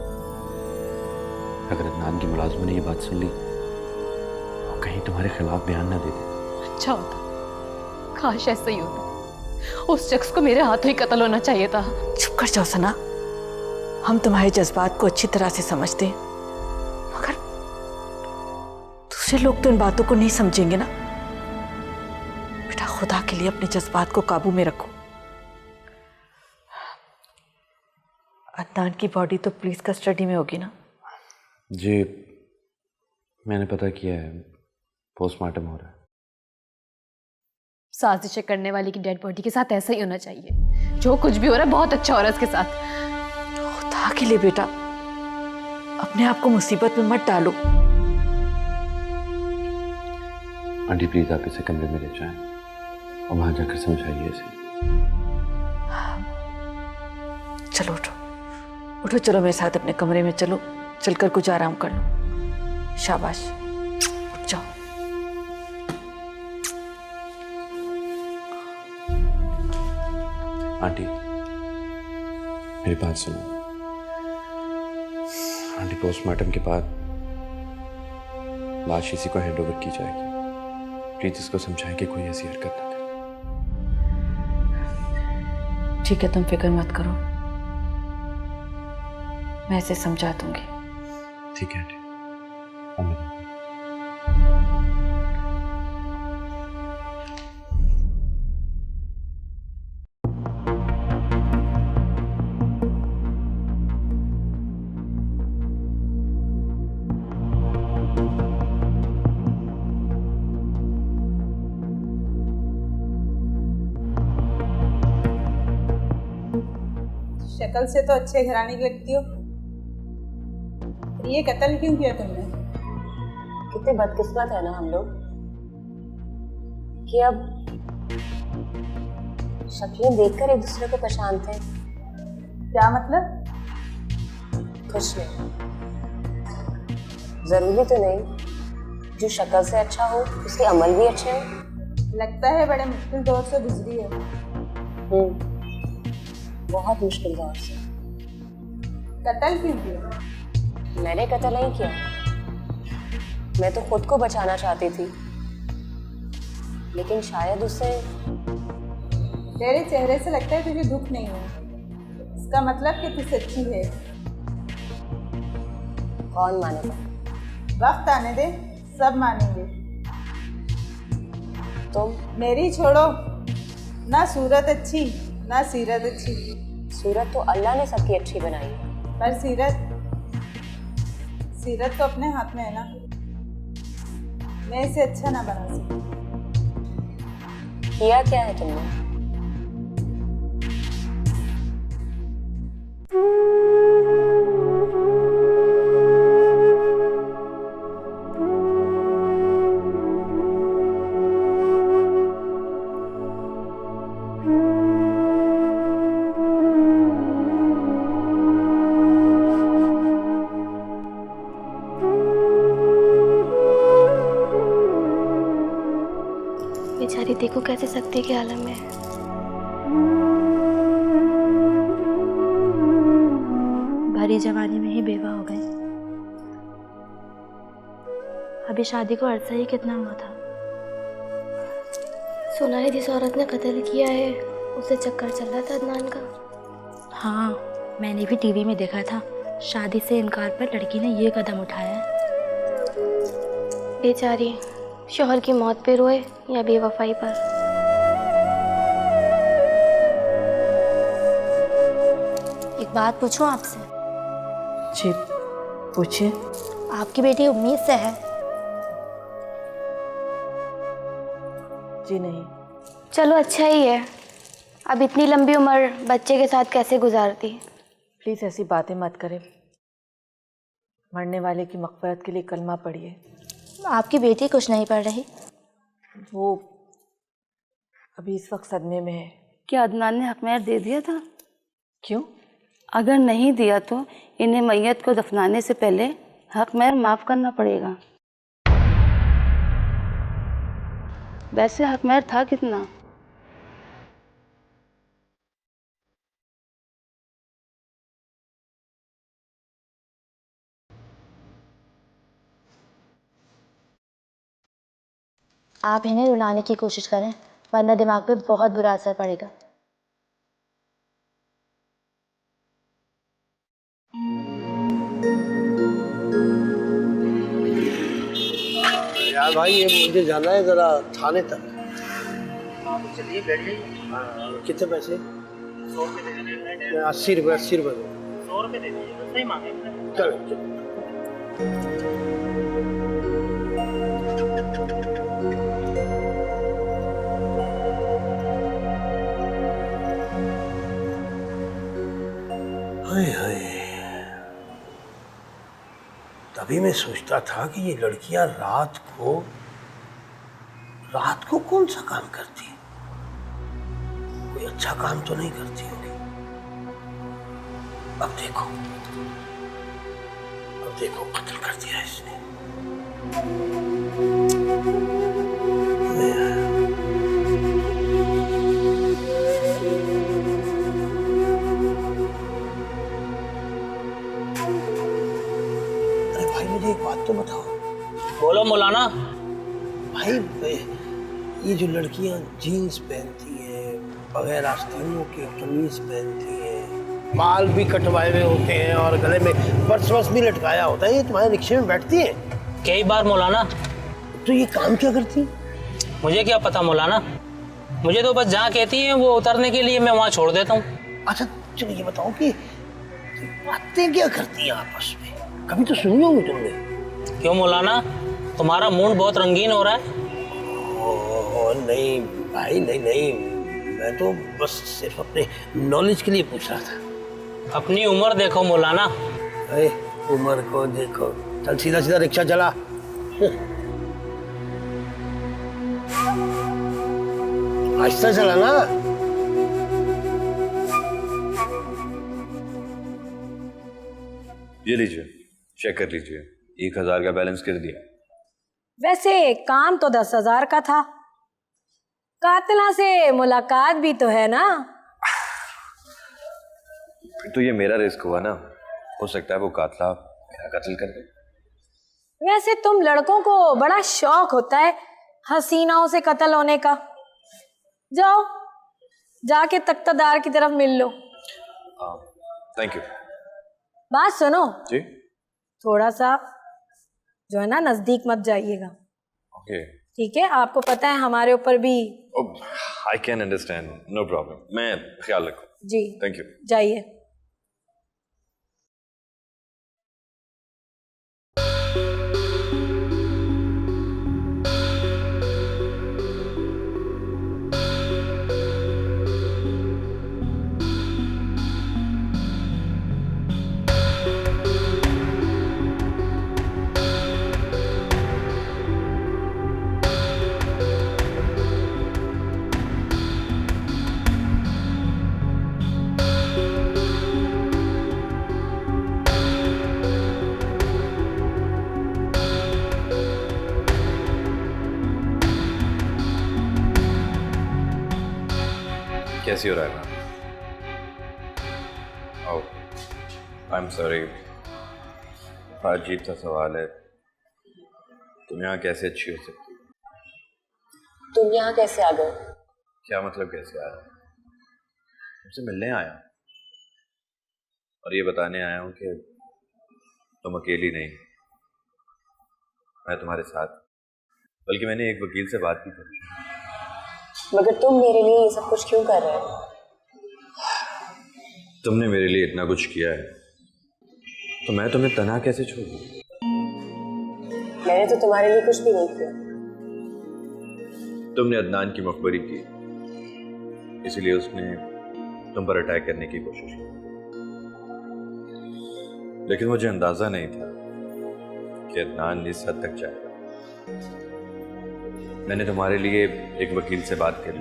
Speaker 6: अगर अदनान की मुलाजमा ने ये बात सुन ली और कहीं तुम्हारे खिलाफ बयान ना दे दे।
Speaker 5: अच्छा होता, काश ऐसा ही होता। उस शख्स को मेरे हाथों ही कत्ल होना चाहिए था।
Speaker 4: चुप कर जाओ सना, हम तुम्हारे जज्बात को अच्छी तरह से समझते हैं, मगर दूसरे लोग तो इन बातों को नहीं समझेंगे ना। बेटा खुदा के लिए अपने जज्बात को काबू में रखो। अदनान की बॉडी तो पुलिस कस्टडी में होगी ना?
Speaker 6: जी मैंने पता किया है, पोस्टमार्टम हो रहा है।
Speaker 5: साजिशें करने वाले की डेड बॉडी के साथ ऐसा ही होना चाहिए। जो कुछ भी हो रहा है बहुत अच्छा हो रहा है उसके साथ।
Speaker 4: खुदा के लिए बेटा अपने आप को मुसीबत में मत डालो।
Speaker 6: आंटी प्लीज आप इसे कमरे में ले जाएं और वहां जाकर समझाइए इसे।
Speaker 4: चलो उठो उठो, चलो मेरे साथ अपने कमरे में चलो, चलकर कुछ आराम कर लो। शाबाश, उठ जाओ।
Speaker 6: आंटी मेरी बात सुनो। आंटी पोस्टमार्टम के बाद लाश इसी को हैंडओवर की जाएगी। प्लीज इसको समझाएं कि कोई ऐसी हरकत ना करे।
Speaker 4: ठीक है, तुम फिक्र मत करो, मैं इसे समझा दूंगी।
Speaker 6: ठीक है आंटी।
Speaker 7: शक्ल से तो अच्छे घराने की लगती हो, ये कत्ल क्यों किया तुमने?
Speaker 2: कितने बदकिस्मत है ना हम लोग कि अब शक्लें देखकर एक दूसरे को पहचानते हैं।
Speaker 7: क्या मतलब?
Speaker 2: कुछ नहीं, जरूरी तो नहीं जो शक्ल से अच्छा हो उसके अमल भी अच्छे हो।
Speaker 7: लगता है बड़े मुश्किल दौर से गुजरी है।
Speaker 2: बहुत मुश्किल दौर से।
Speaker 7: कत्ल क्यों किया?
Speaker 2: मैंने कत्ल नहीं किया, मैं तो खुद को बचाना चाहती थी, लेकिन शायद उससे।
Speaker 7: तेरे चेहरे से लगता है तुझे दुख नहीं है, इसका मतलब कि तू सच्ची है।
Speaker 2: कौन मानेगा?
Speaker 7: वक्त आने दे, सब मानेंगे।
Speaker 2: तुम?
Speaker 7: मेरी छोड़ो, ना सूरत अच्छी ना सीरत अच्छी।
Speaker 2: सूरत तो अल्लाह ने सबकी अच्छी बनाई है,
Speaker 7: पर सीरत तो अपने हाथ में है ना। मैं इसे अच्छा ना बना सकती।
Speaker 2: किया क्या है तुमने?
Speaker 8: बेचारी देखो कैसे सख्ती के आलम में है। भरी जवानी में ही बेवा हो गए। अभी शादी को अरसा ही कितना हुआ था। सुना है जिस औरत ने कत्ल किया है उसे चक्कर चल रहा था अदनान का। हाँ, मैंने भी टीवी में देखा था। शादी से इनकार पर लड़की ने ये कदम उठाया है। बेचारी शौहर की मौत पे रोए या बेवफाई पर। एक बात पूछूं आपसे?
Speaker 4: जी पूछिए।
Speaker 8: आपकी बेटी उम्मीद से है?
Speaker 4: जी नहीं।
Speaker 8: चलो अच्छा ही है। अब इतनी लंबी उम्र बच्चे के साथ कैसे गुजारती?
Speaker 4: प्लीज़ ऐसी बातें मत करें। मरने वाले की मग़फ़िरत के लिए कलमा पढ़िए।
Speaker 8: आपकी बेटी कुछ नहीं पढ़ रही?
Speaker 4: वो अभी इस वक्त सदमे में है।
Speaker 3: क्या अदनान ने हक महर दे दिया था?
Speaker 4: क्यों?
Speaker 3: अगर नहीं दिया तो इन्हें मैयत को दफनाने से पहले हक महर माफ़ करना पड़ेगा। वैसे हक महर था कितना?
Speaker 12: आप इन्हें रुलाने की कोशिश करें, वरना दिमाग पे बहुत बुरा असर पड़ेगा।
Speaker 13: यार भाई, ये मुझे जाना है जरा थाने तक। चलिए बैठ जाइए। कितने पैसे? 100 रुपये दे दीजिए। 80 रुपये 80 रुपये 100 रुपये दे दीजिए। सही मांगे। चलो चलो। हाय हाय, तभी मैं सोचता था कि ये लड़कियां रात को कौन सा काम करती हैं? कोई अच्छा काम तो नहीं करती होगी। अब देखो कत्ल कर दिया इसने। अरे भाई, मुझे एक बात तो बताओ।
Speaker 14: बोलो मौलाना।
Speaker 13: भाई, ये जो लड़कियां जीन्स पहनती हैं, बगैर आस्तीनों के कमीज पहनती हैं, बाल भी कटवाए हुए होते हैं और गले में पर्स भी लटकाया होता है, ये तुम्हारे रिक्शे में बैठती हैं?
Speaker 14: कई बार मौलाना।
Speaker 13: तो ये काम क्या करती?
Speaker 14: मुझे क्या पता मौलाना, मुझे तो बस जहाँ कहती हैं वो उतरने के लिए मैं वहाँ छोड़ देता हूँ।
Speaker 13: अच्छा चलो ये बताओ कि बातें क्या करती हैं आपस में? कभी तो सुनी होंगी तुमने।
Speaker 14: क्यों मौलाना, तुम्हारा मूड बहुत रंगीन हो रहा है?
Speaker 13: नहीं भाई, नहीं, मैं तो बस सिर्फ अपने नॉलेज के लिए पूछ रहा था।
Speaker 14: अपनी उम्र देखो मौलाना।
Speaker 13: अरे उम्र को देखो, चल सीधा सीधा रिक्शा चला। आहिस्ता चला ना।
Speaker 6: ये लीजिए, चेक कर लीजिए, 1000 का बैलेंस कर दिया।
Speaker 10: वैसे काम तो 10,000 का था, कातिला से मुलाकात भी तो है ना।
Speaker 6: तो ये मेरा रिस्क हुआ ना, हो सकता है वो कातला मेरा कत्ल कर दे।
Speaker 10: वैसे तुम लड़कों को बड़ा शौक होता है हसीनाओं से कत्ल होने का। जाओ, जाके तख्तादार की तरफ मिल लो।
Speaker 6: Thank you.
Speaker 10: बात सुनो
Speaker 6: जी।
Speaker 10: थोड़ा सा जो है ना नजदीक मत जाइएगा।
Speaker 6: ओके।
Speaker 10: ठीक है, आपको पता है हमारे ऊपर भी।
Speaker 6: I can understand, no problem, मैं ख्याल रखूँ।
Speaker 10: जी
Speaker 6: थैंक यू।
Speaker 10: जाइए।
Speaker 6: कैसी हो रहा है ma'am? Oh, I am sorry, अजीब सा सवाल है। तुम यहाँ कैसे अच्छी हो सकती?
Speaker 2: तुम यहाँ कैसे आ गए?
Speaker 6: क्या मतलब कैसे आ रहा? तुमसे मिलने आया और ये बताने आया हूँ कि तुम अकेली नहीं, मैं तुम्हारे साथ। बल्कि मैंने एक वकील से बात भी की।
Speaker 2: मगर तुम मेरे लिए ये सब कुछ क्यों कर रहे हो?
Speaker 6: तुमने मेरे लिए इतना कुछ किया है तो मैं तुम्हें तन्हा कैसे छोड़ दूं?
Speaker 2: मैंने तो तुम्हारे लिए कुछ भी नहीं किया।
Speaker 6: तुमने अदनान की मखबरी की, इसलिए उसने तुम पर अटैक करने की कोशिश की, लेकिन मुझे अंदाजा नहीं था कि अदनान इस हद तक जाएगा। मैंने तुम्हारे लिए एक वकील से बात करी।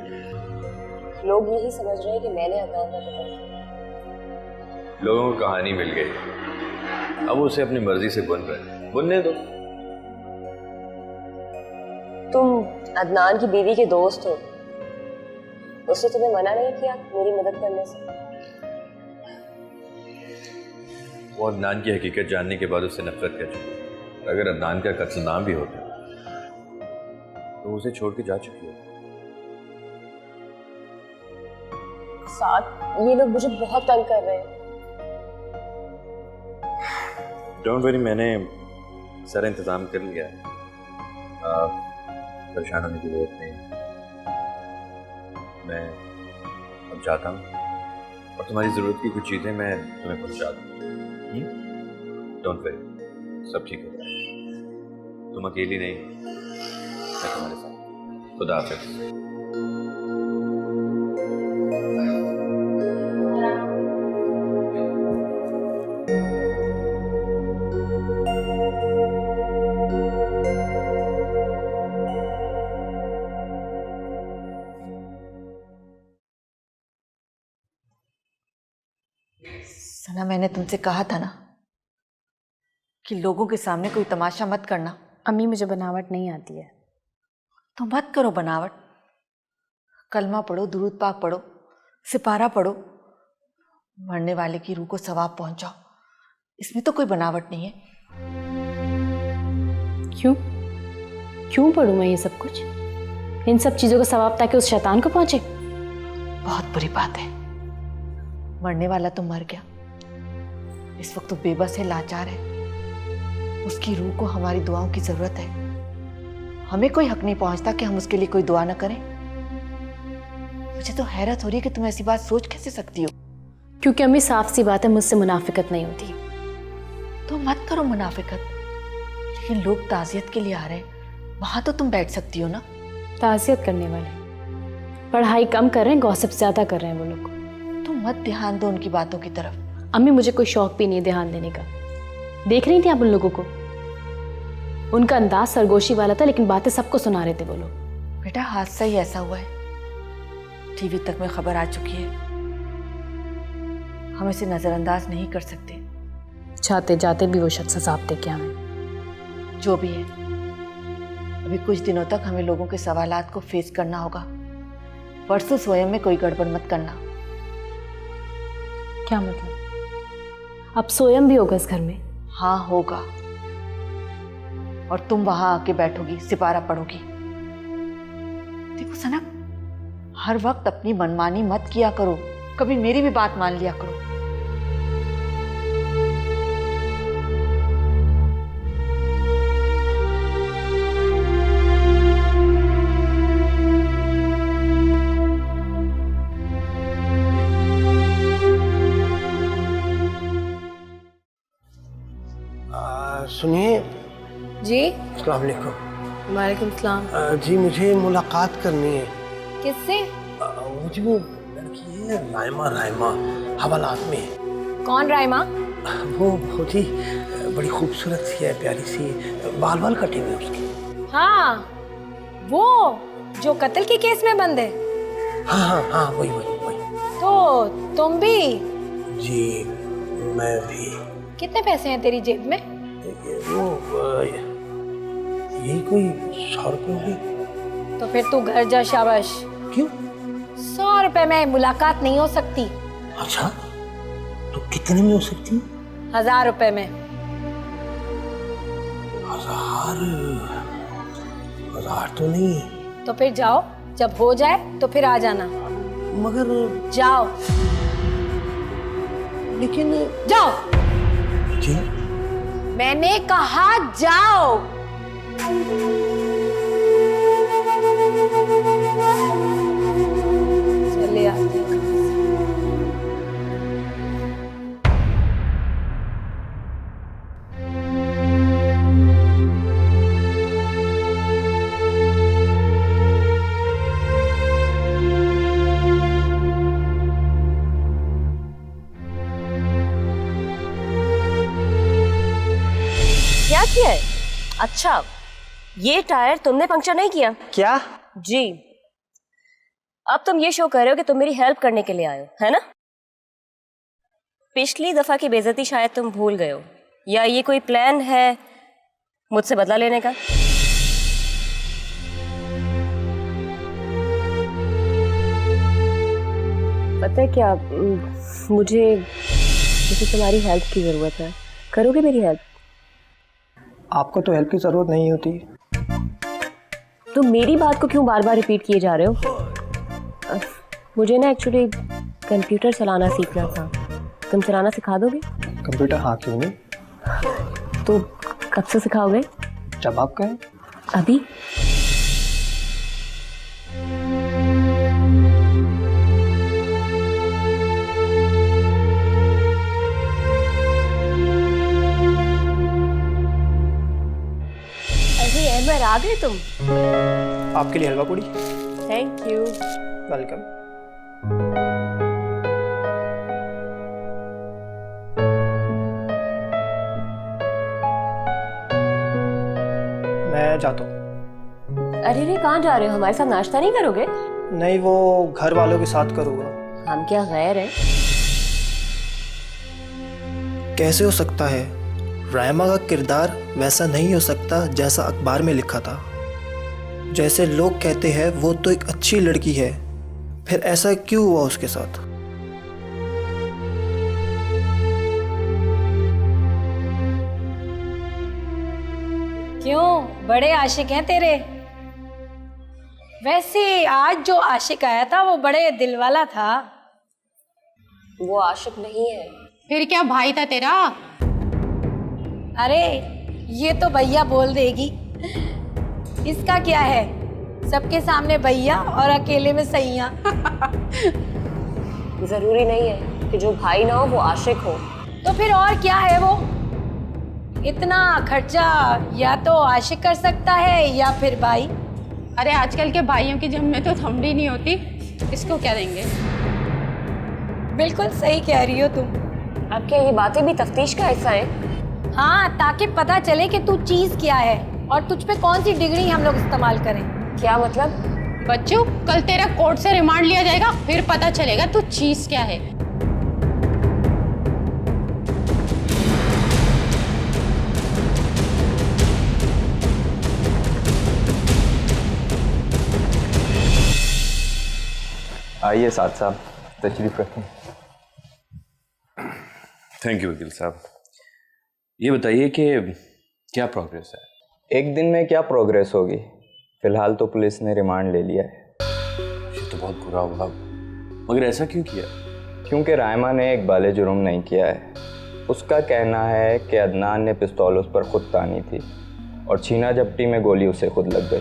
Speaker 2: लोग यही समझ रहे हैं कि मैंने अदनान का कत्ल किया।
Speaker 6: लोगों को कहानी मिल गई, अब उसे अपनी मर्जी से बुन रहे, बुनने दो।
Speaker 2: तुम अदनान की बीवी के दोस्त हो, उसने तुम्हें मना नहीं किया मेरी मदद करने से?
Speaker 6: वो अदनान की हकीकत जानने के बाद उससे नफरत कर चुकी। अगर अदनान का कत्ल ना भी होता तो तो उसे छोड़ के जा चुकी हो।
Speaker 2: साथ ये लोग मुझे बहुत तंग कर रहे हैं।
Speaker 6: डोंट वरी, मैंने सारा इंतजाम कर लिया है, परेशान होने की जरूरत नहीं। मैं अब जाता हूँ और तुम्हारी ज़रूरत की कुछ चीज़ें मैं तुम्हें पहुँचा दूँ। डोंट वरी, सब ठीक हो जाएगा। तुम अकेली नहीं, मैं तुम्हारे साथ। खुदा हाफिज़।
Speaker 4: सना, मैंने तुमसे कहा था ना कि लोगों के सामने कोई तमाशा मत करना।
Speaker 5: अम्मी मुझे बनावट नहीं आती है।
Speaker 4: तो मत करो बनावट। कलमा पढ़ो, दुरूद पाक पढ़ो, सिपारा पढ़ो, मरने वाले की रूह को सवाब पहुंचाओ। इसमें तो कोई बनावट नहीं है।
Speaker 5: क्यों क्यों पढ़ूं मैं ये सब कुछ, इन सब चीजों का सवाब ताकि उस शैतान को पहुंचे?
Speaker 4: बहुत बुरी बात है। मरने वाला तो मर गया, इस वक्त तो बेबस है, लाचार है। उसकी रूह को हमारी दुआओं की जरूरत है। हमें कोई हक नहीं पहुंचता कि हम उसके लिए कोई दुआ न करें। मुझे तो हैरत हो रही है कि तुम ऐसी बात सोच कैसे सकती हो।
Speaker 5: क्योंकि अम्मी साफ सी बात है, मुझसे मुनाफिकत नहीं होती।
Speaker 4: तो मत करो मुनाफिकत। लेकिन लोग ताज़ियत के लिए आ रहे हैं, वहां तो तुम बैठ सकती हो ना।
Speaker 5: ताज़ियत करने वाले पढ़ाई कम कर रहे हैं, गॉसिप ज्यादा कर रहे हैं वो लोग।
Speaker 4: तुम मत ध्यान दो उनकी बातों की तरफ।
Speaker 5: अम्मी मुझे कोई शौक भी नहीं है ध्यान देने का। देख रही थी आप उन लोगों को, उनका अंदाज सरगोशी वाला था, लेकिन बातें सबको सुना रहे थे वो लोग।
Speaker 4: बेटा हादसा ही ऐसा हुआ है, टीवी तक में खबर आ चुकी है। हम इसे नजरअंदाज नहीं कर सकते।
Speaker 5: जाते जाते भी वो शख्स साफ थे क्या? हमें
Speaker 4: जो भी है, अभी कुछ दिनों तक हमें लोगों के सवालात को फेस करना होगा। परसों स्वयं में कोई गड़बड़ मत करना।
Speaker 5: क्या मतलब? अब सोयम भी होगा इस घर में?
Speaker 4: हाँ होगा, और तुम वहां आके बैठोगी, सिपारा पढ़ोगी। देखो सना, हर वक्त अपनी मनमानी मत किया करो, कभी मेरी भी बात मान लिया करो।
Speaker 13: सुनिए
Speaker 3: जी।
Speaker 13: अस्सलाम वालेकुम।
Speaker 3: वालेकुम सलाम।
Speaker 13: जी मुझे मुलाकात करनी है।
Speaker 3: किससे?
Speaker 13: मुझे वो लड़की है रायमा, रायमा हवालात में।
Speaker 3: कौन रायमा?
Speaker 13: वो बहुत ही बड़ी खूबसूरत सी है, प्यारी सी, बाल बाल कटे हुए उसके।
Speaker 3: हाँ, वो जो कत्ल के केस में बंद है।
Speaker 13: हाँ हाँ हाँ, वही वही वही।
Speaker 3: तो तुम भी?
Speaker 13: जी मैं भी।
Speaker 3: कितने पैसे हैं तेरी जेब में?
Speaker 13: वो यही कोई 100 रुपये होगी।
Speaker 3: तो फिर तू घर जा। शाबाश।
Speaker 13: क्यों?
Speaker 3: 100 रुपए में मुलाकात नहीं हो सकती।
Speaker 13: अच्छा, तो कितने में हो सकती है?
Speaker 3: 1000 रुपए में।
Speaker 13: 1000 तो नहीं।
Speaker 3: तो फिर जाओ, जब हो जाए तो फिर आ जाना।
Speaker 13: मगर
Speaker 3: जाओ।
Speaker 13: लेकिन
Speaker 3: जाओ।
Speaker 13: जी
Speaker 3: मैंने कहा जाओ। चले आते हैं।
Speaker 2: क्या किया है? अच्छा, ये टायर तुमने पंक्चर नहीं किया?
Speaker 14: क्या?
Speaker 2: जी। अब तुम ये शो कर रहे हो कि तुम मेरी हेल्प करने के लिए आए हो, है ना? पिछली दफा की बेइज्जती शायद तुम भूल गए हो, या ये कोई प्लान है मुझसे बदला लेने का? पता है क्या, मुझे तुम्हारी हेल्प की जरूरत है। करोगे मेरी हेल्प?
Speaker 13: आपको तो हेल्प की ज़रूरत नहीं होती।
Speaker 2: तुम मेरी बात को क्यों बार बार रिपीट किए जा रहे हो? मुझे ना एक्चुअली कंप्यूटर चलाना सीखना था, तुम चलाना सिखा दोगे?
Speaker 15: कंप्यूटर हाँ, क्यों नहीं।
Speaker 2: तो कब से सिखाओगे?
Speaker 15: जब आप कहें।
Speaker 2: अभी? अरे अहमद, आ गए तुम?
Speaker 15: आपके लिए हलवा पूड़ी।
Speaker 2: Thank you.
Speaker 15: वेलकम। मैं जाता हूँ।
Speaker 2: अरे रे, कहाँ जा रहे हो? हमारे साथ नाश्ता नहीं करोगे?
Speaker 15: नहीं, वो घर वालों के साथ करूँगा।
Speaker 2: हम क्या गैर हैं?
Speaker 15: कैसे हो सकता है? रायमा का किरदार वैसा नहीं हो सकता जैसा अखबार में लिखा था। जैसे लोग कहते हैं वो तो एक अच्छी लड़की है, फिर ऐसा क्यों हुआ उसके साथ?
Speaker 10: क्यों, बड़े आशिक हैं तेरे? वैसे आज जो आशिक आया था वो बड़े दिल वाला था।
Speaker 2: वो आशिक नहीं है।
Speaker 8: फिर क्या भाई था तेरा?
Speaker 10: अरे ये तो भैया बोल देगी, इसका क्या है? सबके सामने भैया और अकेले में सैया।
Speaker 2: जरूरी नहीं है कि जो भाई ना हो वो आशिक हो।
Speaker 10: तो फिर और क्या है वो? इतना खर्चा या तो आशिक कर सकता है या फिर भाई।
Speaker 8: अरे आजकल के भाइयों की जेब में तो थमड़ी नहीं होती, इसको क्या देंगे?
Speaker 10: बिल्कुल सही कह रही हो तुम।
Speaker 2: अब क्या ये बातें भी तफ्तीश का हिस्सा है?
Speaker 10: हाँ, ताकि पता चले कि तू चीज क्या है और तुझ पे कौन सी डिग्री हम लोग इस्तेमाल करें।
Speaker 2: क्या मतलब?
Speaker 8: बच्चों, कल तेरा कोर्ट से रिमांड लिया जाएगा, फिर पता चलेगा तू चीज क्या है।
Speaker 6: आइए साथ साहब, तशरीफ रखें। थैंक यू वकील साहब। ये बताइए कि क्या प्रोग्रेस है?
Speaker 16: एक दिन में क्या प्रोग्रेस होगी? फिलहाल तो पुलिस ने रिमांड ले लिया है।
Speaker 6: ये तो बहुत बुरा हुआ, मगर ऐसा क्यों किया?
Speaker 16: क्योंकि रायमा ने एक बाले जुर्म नहीं किया है। उसका कहना है कि अदनान ने पिस्तौल उस पर खुद तानी थी और छीना झपटी में गोली उसे खुद लग गई।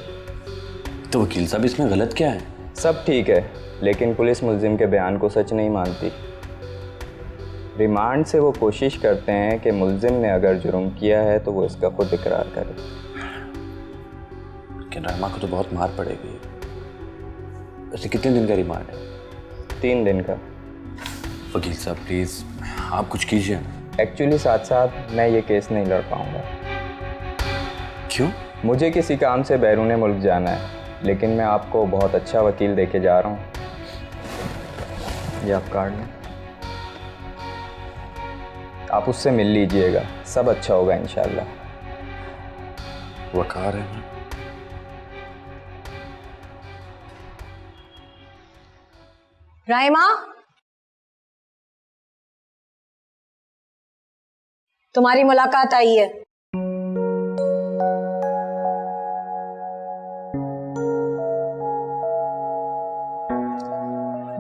Speaker 6: तो वकील साहब, इसमें गलत क्या है?
Speaker 16: सब ठीक है, लेकिन पुलिस मुल्जिम के बयान को सच नहीं मानती। रिमांड से वो कोशिश करते हैं कि मुल्जिम ने अगर जुर्म किया है तो वो इसका खुद इकरार करे।
Speaker 6: लेकिन रायमा को तो बहुत मार पड़ेगी। वैसे कितने दिन का रिमांड है?
Speaker 16: 3 दिन का।
Speaker 6: वकील साहब प्लीज़ आप कुछ कीजिए।
Speaker 16: एक्चुअली साथ साथ मैं ये केस नहीं लड़ पाऊंगा।
Speaker 6: क्यों?
Speaker 16: मुझे किसी काम से बैरून मुल्क जाना है, लेकिन मैं आपको बहुत अच्छा वकील देके जा रहा हूँ। ये आप कार्ड लें, आप उससे मिल लीजिएगा, सब अच्छा होगा इंशाल्लाह।
Speaker 6: वकार है।
Speaker 10: रायमा, तुम्हारी मुलाकात आई है।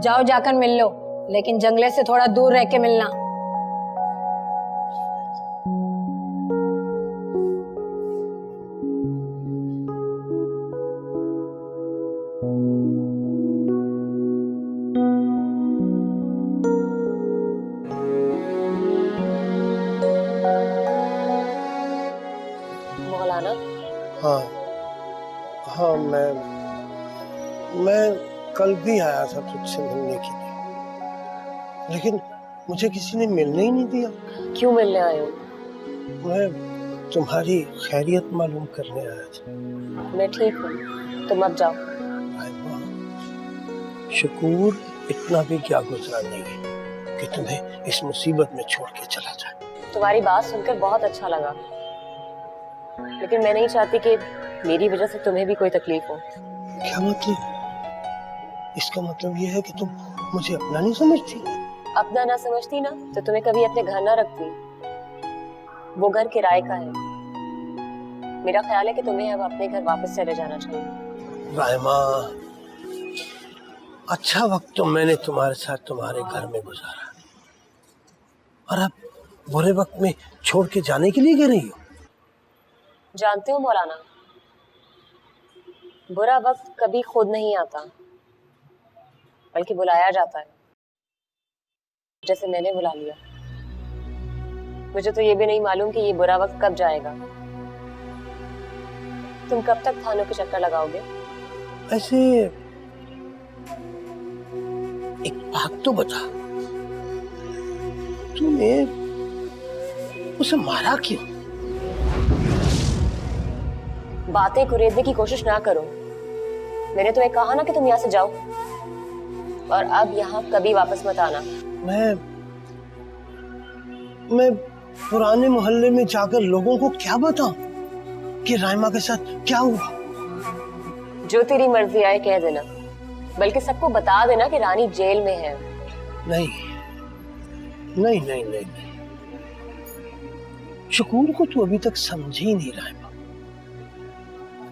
Speaker 10: जाओ जाकर मिल लो, लेकिन जंगले से थोड़ा दूर रह के मिलना।
Speaker 2: मौलाना?
Speaker 13: हाँ हाँ, मैं कल भी आया था तुझसे मिलने के लिए, लेकिन मुझे किसी ने मिलने ही नहीं दिया।
Speaker 2: क्यों मिलने आए हो?
Speaker 13: मैं तुम्हारी खैरियत मालूम करने आया था।
Speaker 2: मैं ठीक हूँ, तुम अब जाओ।
Speaker 13: शकूर इतना भी क्या गुजरा नहीं कि तुम्हें इस मुसीबत में छोड़ के चला जाए।
Speaker 2: तुम्हारी बात सुनकर बहुत अच्छा लगा, लेकिन मैं नहीं चाहती कि मेरी वजह से तुम्हें भी कोई तकलीफ हो।
Speaker 13: क्या मतलब? इसका मतलब ये है कि तुम मुझे अपना नहीं समझती?
Speaker 2: अपना ना समझती ना तो तुम्हें कभी अपने घर ना रखती। वो घर किराए का है। मेरा ख्याल है कि तुम्हें अब अपने घर वापस चले जाना चाहिए।
Speaker 13: रायमा, अच्छा वक्त तो मैंने तुम्हारे साथ तुम्हारे घर में गुजारा, और अब बुरे वक्त में छोड़ के जाने के लिए गिर रही हो।
Speaker 2: जानते हो मौलाना, बुरा वक्त कभी खुद नहीं आता, बल्कि बुलाया जाता है, जैसे मैंने बुला लिया। मुझे तो ये भी नहीं मालूम कि ये बुरा वक्त कब जाएगा। तुम कब तक थानों के चक्कर लगाओगे?
Speaker 13: ऐसे एक बात तो बता, तूने उसे मारा क्यों?
Speaker 2: बातें कुरेदने की कोशिश ना करो। मैंने तुम्हें कहा ना कि तुम यहाँ से जाओ, और अब यहाँ कभी वापस मत आना।
Speaker 13: मैं पुराने मोहल्ले में जाकर लोगों को क्या बताऊं कि रायमा के साथ क्या हुआ?
Speaker 2: जो तेरी मर्जी आए कह देना, बल्कि सबको बता देना कि रानी जेल में है।
Speaker 13: नहीं नहीं नहीं नहीं, नहीं। शकूर को तू अभी तक समझी ही नहीं रायमा।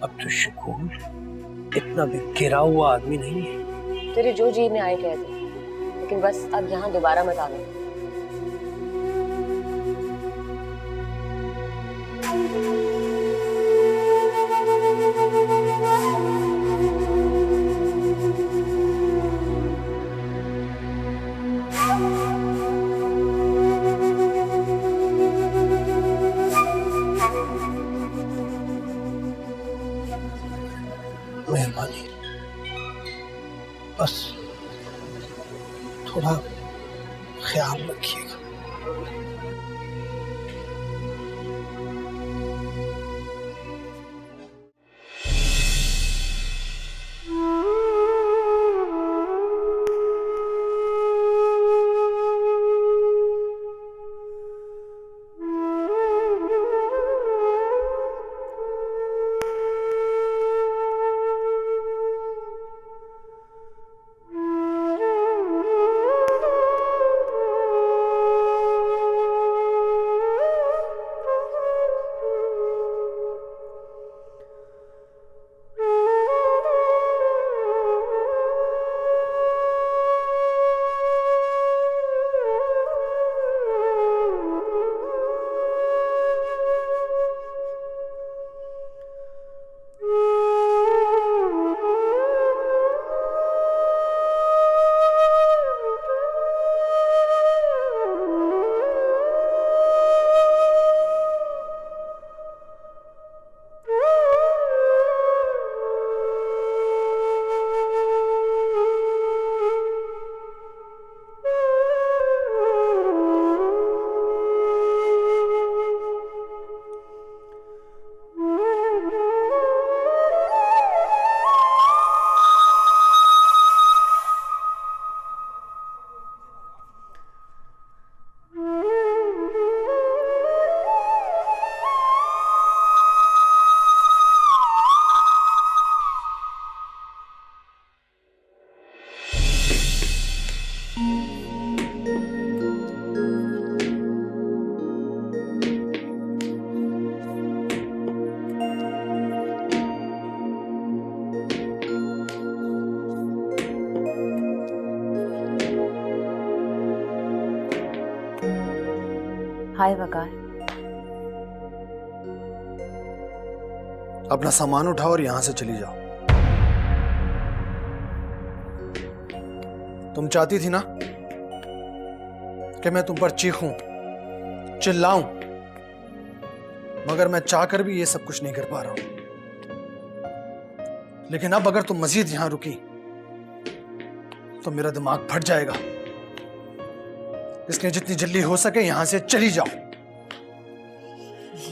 Speaker 13: अब तो शकूर इतना भी गिरा हुआ आदमी नहीं है।
Speaker 2: तेरे जो जी में आए कह दे, लेकिन बस अब यहाँ दोबारा मत आना।
Speaker 13: मेहरबानी, बस थोड़ा ख्याल रखिएगा।
Speaker 4: हाय वकार।
Speaker 15: अपना सामान उठाओ और यहां से चली जाओ। तुम चाहती थी ना कि मैं तुम पर चीखूं, चिल्लाऊं, मगर मैं चाहकर भी ये सब कुछ नहीं कर पा रहा हूं। लेकिन अब अगर तुम मजीद यहां रुकी तो मेरा दिमाग फट जाएगा। इसलिए जितनी जल्दी हो सके यहां से चली जाओ।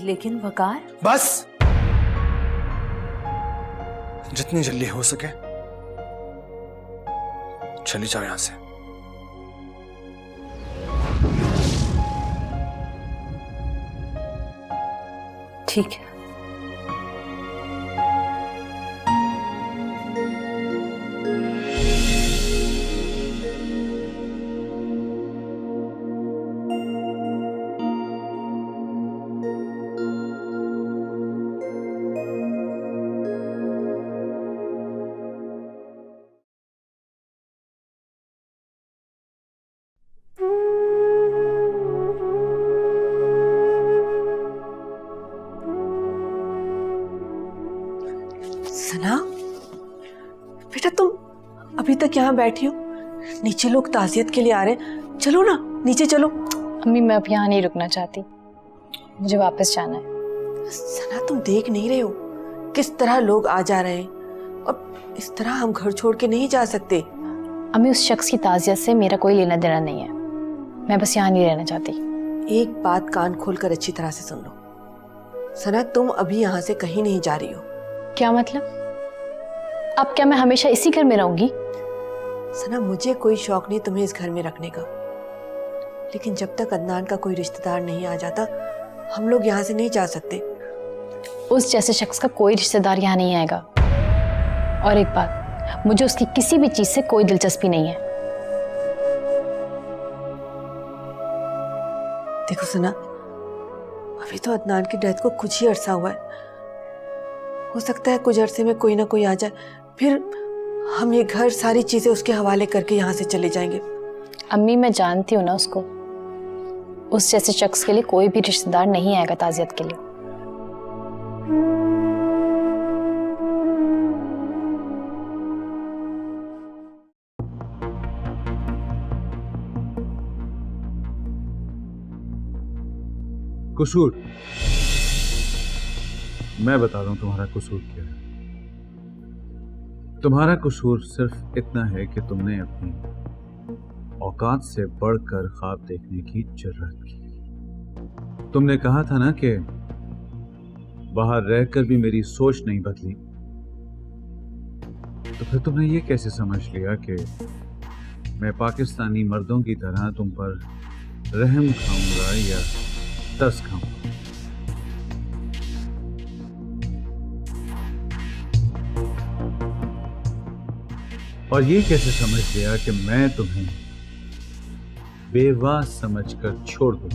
Speaker 4: लेकिन वकार,
Speaker 15: बस जितनी जल्दी हो सके चली जाओ यहां से।
Speaker 4: ठीक है। सना, बेटा तुम अभी तक यहाँ बैठी हो? नीचे लोग ताज़ियत के लिए आ रहे हैं, चलो ना नीचे चलो।
Speaker 5: अम्मी मैं अब यहाँ नहीं रुकना चाहती, मुझे वापस जाना है।
Speaker 4: सना तुम देख नहीं रहे हो किस तरह लोग आ जा रहे हैं, और इस तरह हम घर छोड़ के नहीं जा सकते।
Speaker 5: अम्मी उस शख्स की ताज़ियत से मेरा कोई लेना देना नहीं है, मैं बस यहाँ नहीं रहना चाहती।
Speaker 4: एक बात कान खोल कर अच्छी तरह से सुन लो सना, तुम अभी यहाँ से कहीं नहीं जा रही हो।
Speaker 5: क्या मतलब? अब क्या मैं हमेशा इसी घर में रहूंगी?
Speaker 4: सना मुझे कोई शौक नहीं तुम्हें इस घर में रखने का, लेकिन जब तक अदनान का कोई रिश्तेदार नहीं आ जाता हम लोग यहाँ से नहीं जा सकते।
Speaker 5: उस जैसे शख्स का कोई रिश्तेदार यहाँ नहीं आएगा। और एक बात, मुझे उसकी किसी भी चीज से कोई दिलचस्पी नहीं है।
Speaker 4: देखो सना, अभी तो अदनान की डेथ को कुछ ही अरसा हुआ है, हो सकता है कुछ अरसे में कोई ना कोई आ जाए, फिर हम ये घर सारी चीजें उसके हवाले करके यहाँ से चले जाएंगे।
Speaker 5: अम्मी मैं जानती हूँ ना उसको, उस जैसे शख्स के लिए कोई भी रिश्तेदार नहीं आएगा ताज़ियत के लिए।
Speaker 1: कसूर, मैं बता रहा हूं तुम्हारा कसूर क्या है। तुम्हारा कसूर सिर्फ इतना है कि तुमने अपनी औकात से बढ़कर ख्वाब देखने की जुर्रत की। तुमने कहा था ना कि बाहर रहकर भी मेरी सोच नहीं बदली, तो फिर तुमने ये कैसे समझ लिया कि मैं पाकिस्तानी मर्दों की तरह तुम पर रहम खाऊंगा या तरस खाऊंगा? और ये कैसे समझ लिया कि मैं तुम्हें बेवा समझकर छोड़ दूं?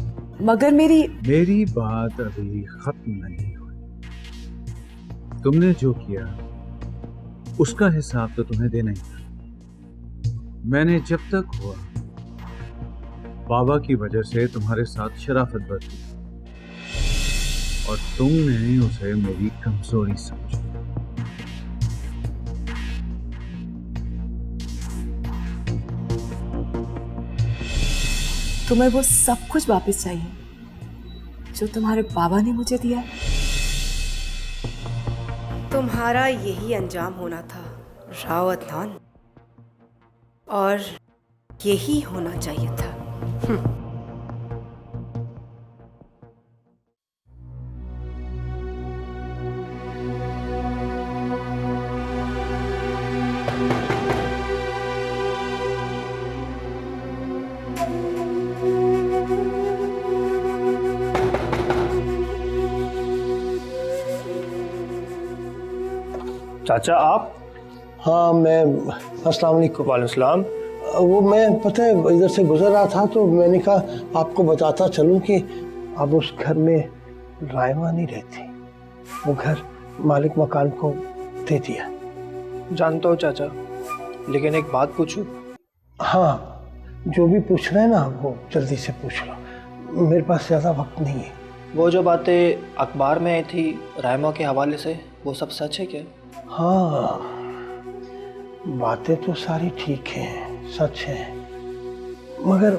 Speaker 4: मगर
Speaker 1: मेरी बात अभी खत्म नहीं हुई। तुमने जो किया उसका हिसाब तो तुम्हें देना ही था। मैंने जब तक हुआ बाबा की वजह से तुम्हारे साथ शराफत बरती और तुमने उसे मेरी कमजोरी समझा।
Speaker 4: तुम्हें वो सब कुछ वापस चाहिए जो तुम्हारे बाबा ने मुझे दिया।
Speaker 17: तुम्हारा यही अंजाम होना था राव अदनान, और यही होना चाहिए था।
Speaker 13: चाचा आप? हाँ मैं, अस्सलाम वालेकुम। वालेकुम सलाम। वो मैं पता है इधर से गुजर रहा था तो मैंने कहा आपको बताता चलूं कि अब उस घर में रायमा नहीं रहती, वो घर मालिक मकान को दे दिया।
Speaker 15: जानता हूँ चाचा, लेकिन एक बात पूछूं?
Speaker 13: हाँ जो भी पूछना है ना वो जल्दी से पूछ लो, मेरे पास ज़्यादा वक्त नहीं है।
Speaker 15: वो जो बातें अखबार में आई थी रायमा के हवाले से, वो सब सच है क्या?
Speaker 13: हाँ बातें तो सारी ठीक हैं, सच है, मगर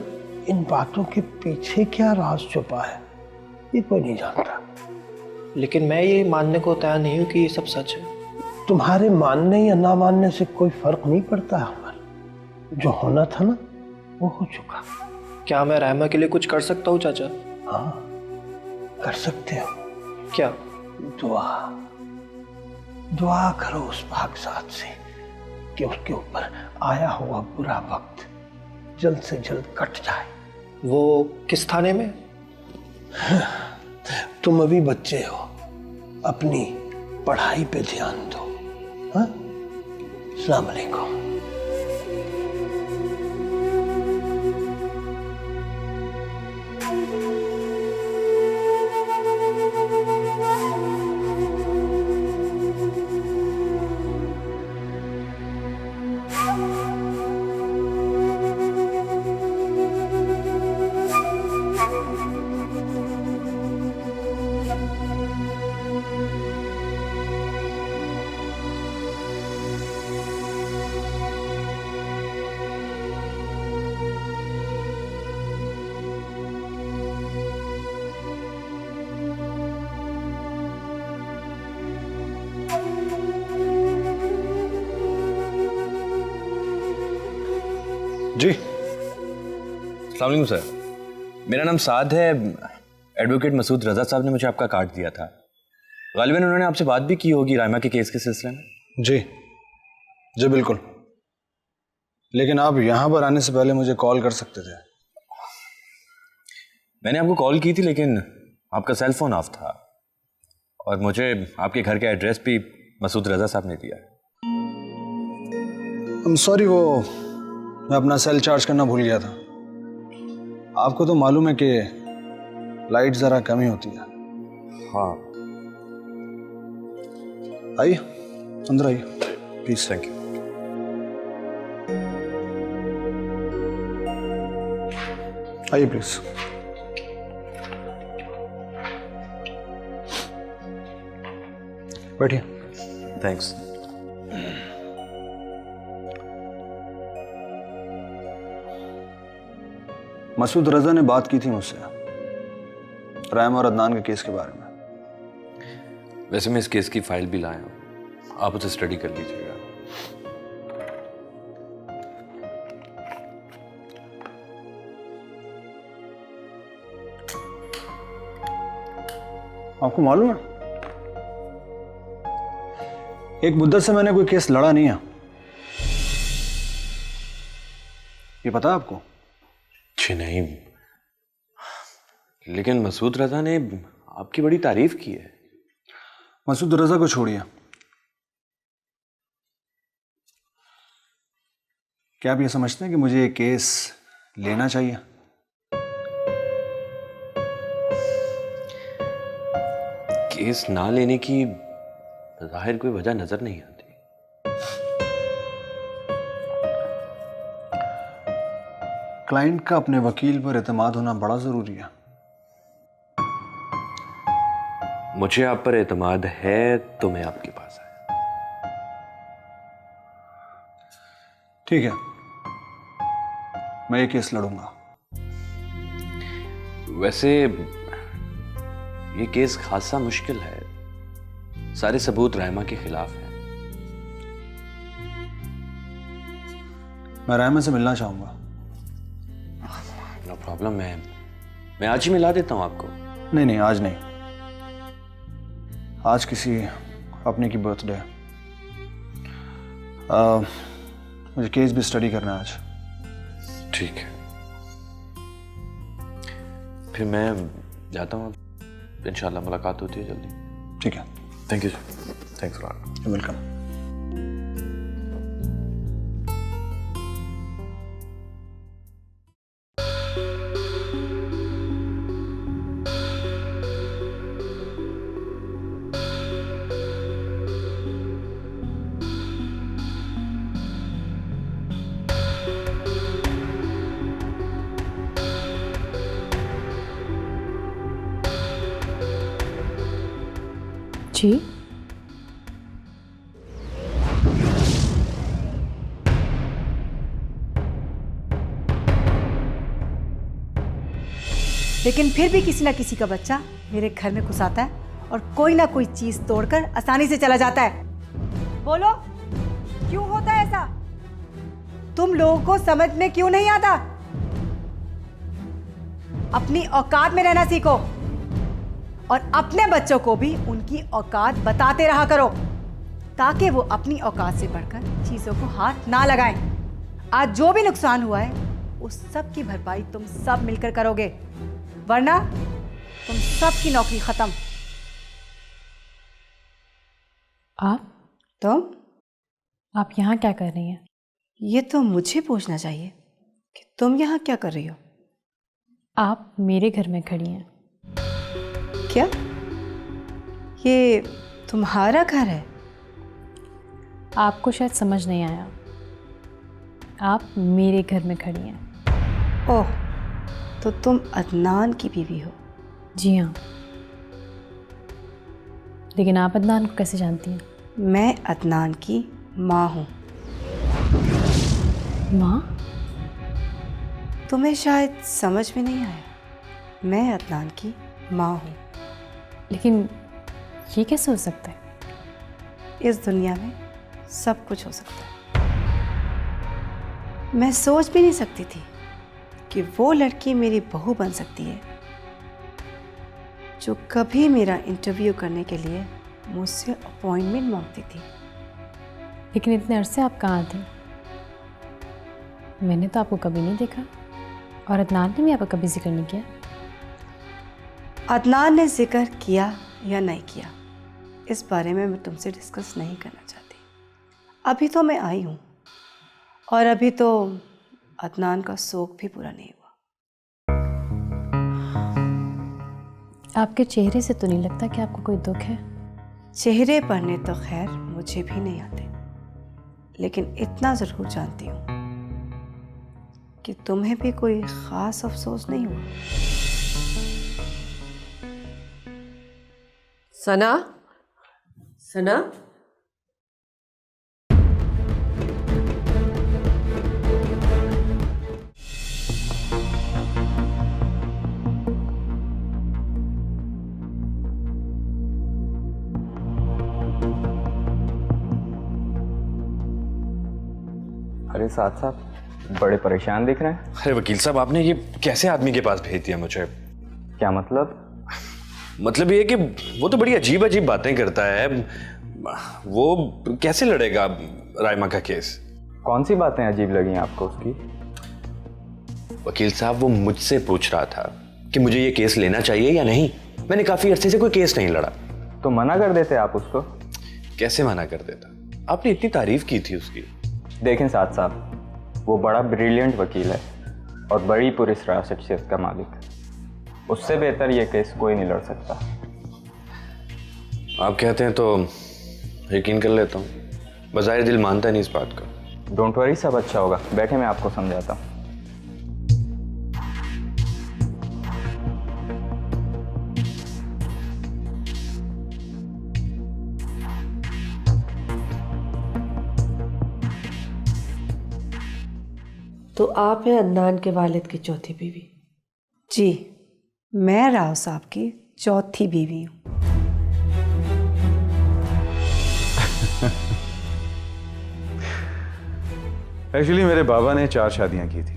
Speaker 13: इन बातों के पीछे क्या राज छुपा है ये कोई नहीं जानता।
Speaker 15: लेकिन मैं ये मानने को तैयार नहीं हूँ कि ये सब सच है।
Speaker 13: तुम्हारे मानने या ना मानने से कोई फर्क नहीं पड़ता हमारा, जो होना था ना वो हो चुका।
Speaker 15: क्या मैं रायमा के लिए कुछ कर सकता हूँ चाचा?
Speaker 13: हाँ कर सकते हो।
Speaker 15: क्या?
Speaker 13: दुआ, दुआ करो उस पाकज़ात से कि उसके ऊपर आया हुआ बुरा वक्त जल्द से जल्द कट जाए।
Speaker 15: वो किस थाने में?
Speaker 13: तुम अभी बच्चे हो, अपनी पढ़ाई पे ध्यान दो। हाँ, अस्सलाम वालेकुम।
Speaker 6: जी। अस्सलाम वालेकुम सर, मेरा नाम साद है। एडवोकेट मसूद रजा साहब ने मुझे आपका कार्ड दिया था। गालिबन उन्होंने आपसे बात भी की होगी रायमा के केस के सिलसिले में।
Speaker 18: जी जी बिल्कुल, लेकिन आप यहाँ पर आने से पहले मुझे कॉल कर सकते थे।
Speaker 6: मैंने आपको कॉल की थी लेकिन आपका सेल फोन ऑफ था और मुझे आपके घर का एड्रेस भी मसूद रजा साहब ने दिया।
Speaker 18: सॉरी, वो मैं अपना सेल चार्ज करना भूल गया था। आपको तो मालूम है कि लाइट ज़रा कम ही होती है।
Speaker 6: हाँ,
Speaker 18: आइए अंदर आइए प्लीज।
Speaker 6: Thank you.
Speaker 18: आइए प्लीज। बैठिए।
Speaker 6: थैंक्स।
Speaker 18: मसूद रजा ने बात की थी मुझसे रायमा और अदनान के केस के बारे में।
Speaker 6: वैसे मैं इस केस की फाइल भी लाया हूँ, आप उसे स्टडी कर लीजिएगा।
Speaker 18: आपको मालूम है एक मुद्दत से मैंने कोई केस लड़ा नहीं है, ये पता है आपको?
Speaker 6: जी नहीं, लेकिन मसूद रजा ने आपकी बड़ी तारीफ की है।
Speaker 18: मसूद रजा को छोड़िए, क्या आप ये समझते हैं कि मुझे ये केस लेना चाहिए?
Speaker 6: केस ना लेने की जाहिर कोई वजह नजर नहीं आती।
Speaker 18: क्लाइंट का अपने वकील पर एतमाद होना बड़ा जरूरी है।
Speaker 6: मुझे आप पर एतमाद है तो मैं आपके पास आया।
Speaker 18: ठीक है, मैं ये केस लड़ूंगा।
Speaker 6: वैसे ये केस खासा मुश्किल है, सारे सबूत रायमा के खिलाफ हैं।
Speaker 18: मैं रायमा से मिलना चाहूंगा।
Speaker 6: नो प्रॉब्लम, मैं आज ही मिला देता हूं आपको।
Speaker 18: नहीं नहीं, आज नहीं, आज किसी अपने की बर्थडे है। मुझे केस भी स्टडी करना है आज।
Speaker 6: ठीक है, फिर मैं जाता हूँ। इंशाल्लाह मुलाकात होती है जल्दी।
Speaker 18: ठीक है,
Speaker 6: thank you sir. Thanks for
Speaker 18: welcome.
Speaker 5: जी,
Speaker 17: लेकिन फिर भी किसी ना किसी का बच्चा मेरे घर में घुस आता है और कोई ना कोई चीज तोड़कर आसानी से चला जाता है। बोलो, क्यों होता है ऐसा? तुम लोगों को समझ में क्यों नहीं आता? अपनी औकात में रहना सीखो और अपने बच्चों को भी उनकी औकात बताते रहा करो, ताकि वो अपनी औकात से बढ़कर चीजों को हाथ ना लगाएं। आज जो भी नुकसान हुआ है उस सब की भरपाई तुम सब मिलकर करोगे, वरना तुम सब की नौकरी खत्म।
Speaker 5: आप यहाँ क्या कर रही हैं?
Speaker 17: ये तो मुझे पूछना चाहिए कि तुम यहाँ क्या कर रही हो।
Speaker 5: आप मेरे घर में खड़ी हैं।
Speaker 17: क्या ये तुम्हारा घर है?
Speaker 5: आपको शायद समझ नहीं आया, आप मेरे घर में खड़ी हैं।
Speaker 17: ओह, तो तुम अदनान की बीवी हो?
Speaker 5: जी हाँ। लेकिन आप अदनान को कैसे जानती हैं?
Speaker 17: मैं अदनान की माँ हूँ।
Speaker 5: माँ?
Speaker 17: तुम्हें शायद समझ में नहीं आया, मैं अदनान की माँ हूँ।
Speaker 5: लेकिन ये कैसे हो सकता है?
Speaker 17: इस दुनिया में सब कुछ हो सकता है। मैं सोच भी नहीं सकती थी कि वो लड़की मेरी बहू बन सकती है जो कभी मेरा इंटरव्यू करने के लिए मुझसे अपॉइंटमेंट मांगती थी।
Speaker 5: लेकिन इतने अरसे आप कहाँ थे? मैंने तो आपको कभी नहीं देखा, और अदनान ने भी आपका कभी जिक्र नहीं किया।
Speaker 17: अदनान ने जिक्र किया या नहीं किया, इस बारे में मैं तुमसे डिस्कस नहीं करना चाहती। अभी तो मैं आई हूँ, और अभी तो अदनान का शौक भी पूरा नहीं हुआ।
Speaker 5: आपके चेहरे से तो नहीं लगता कि आपको कोई दुख है।
Speaker 17: चेहरे पढ़ने तो खैर मुझे भी नहीं आते, लेकिन इतना ज़रूर जानती हूँ कि तुम्हें भी कोई ख़ास अफसोस नहीं हुआ।
Speaker 19: सना, सना,
Speaker 16: अरे साथ साथ बड़े परेशान दिख रहे हैं।
Speaker 6: अरे वकील साहब, आपने ये कैसे आदमी के पास भेज दिया मुझे?
Speaker 16: क्या मतलब?
Speaker 6: मतलब ये कि वो तो बड़ी अजीब अजीब बातें करता है। वो कैसे लड़ेगा रायमा का केस?
Speaker 16: कौन सी बातें अजीब लगी आपको उसकी?
Speaker 6: वकील साहब, वो मुझसे पूछ रहा था कि मुझे ये केस लेना चाहिए या नहीं। मैंने काफी अरसे से कोई केस नहीं लड़ा।
Speaker 16: तो मना कर देते आप उसको?
Speaker 6: कैसे मना कर देता? आपने इतनी तारीफ की थी उसकी।
Speaker 16: देखें साथ साथ, वो बड़ा ब्रिलियंट वकील है और बड़ी पुरस्कार शख्सियत का मालिक। उससे बेहतर ये केस कोई नहीं लड़ सकता।
Speaker 6: आप कहते हैं तो यकीन कर लेता हूँ। बज़ाहिर दिल मानता नहीं इस बात का।
Speaker 16: डोंट वरी, सब अच्छा होगा। बैठे, मैं आपको समझाता हूँ।
Speaker 19: तो आप हैं अदनान के वालिद की चौथी बीवी?
Speaker 17: जी, मैं राव साहब की चौथी बीवी हूँ।
Speaker 1: एक्चुअली मेरे बाबा ने 4 शादियां की थी।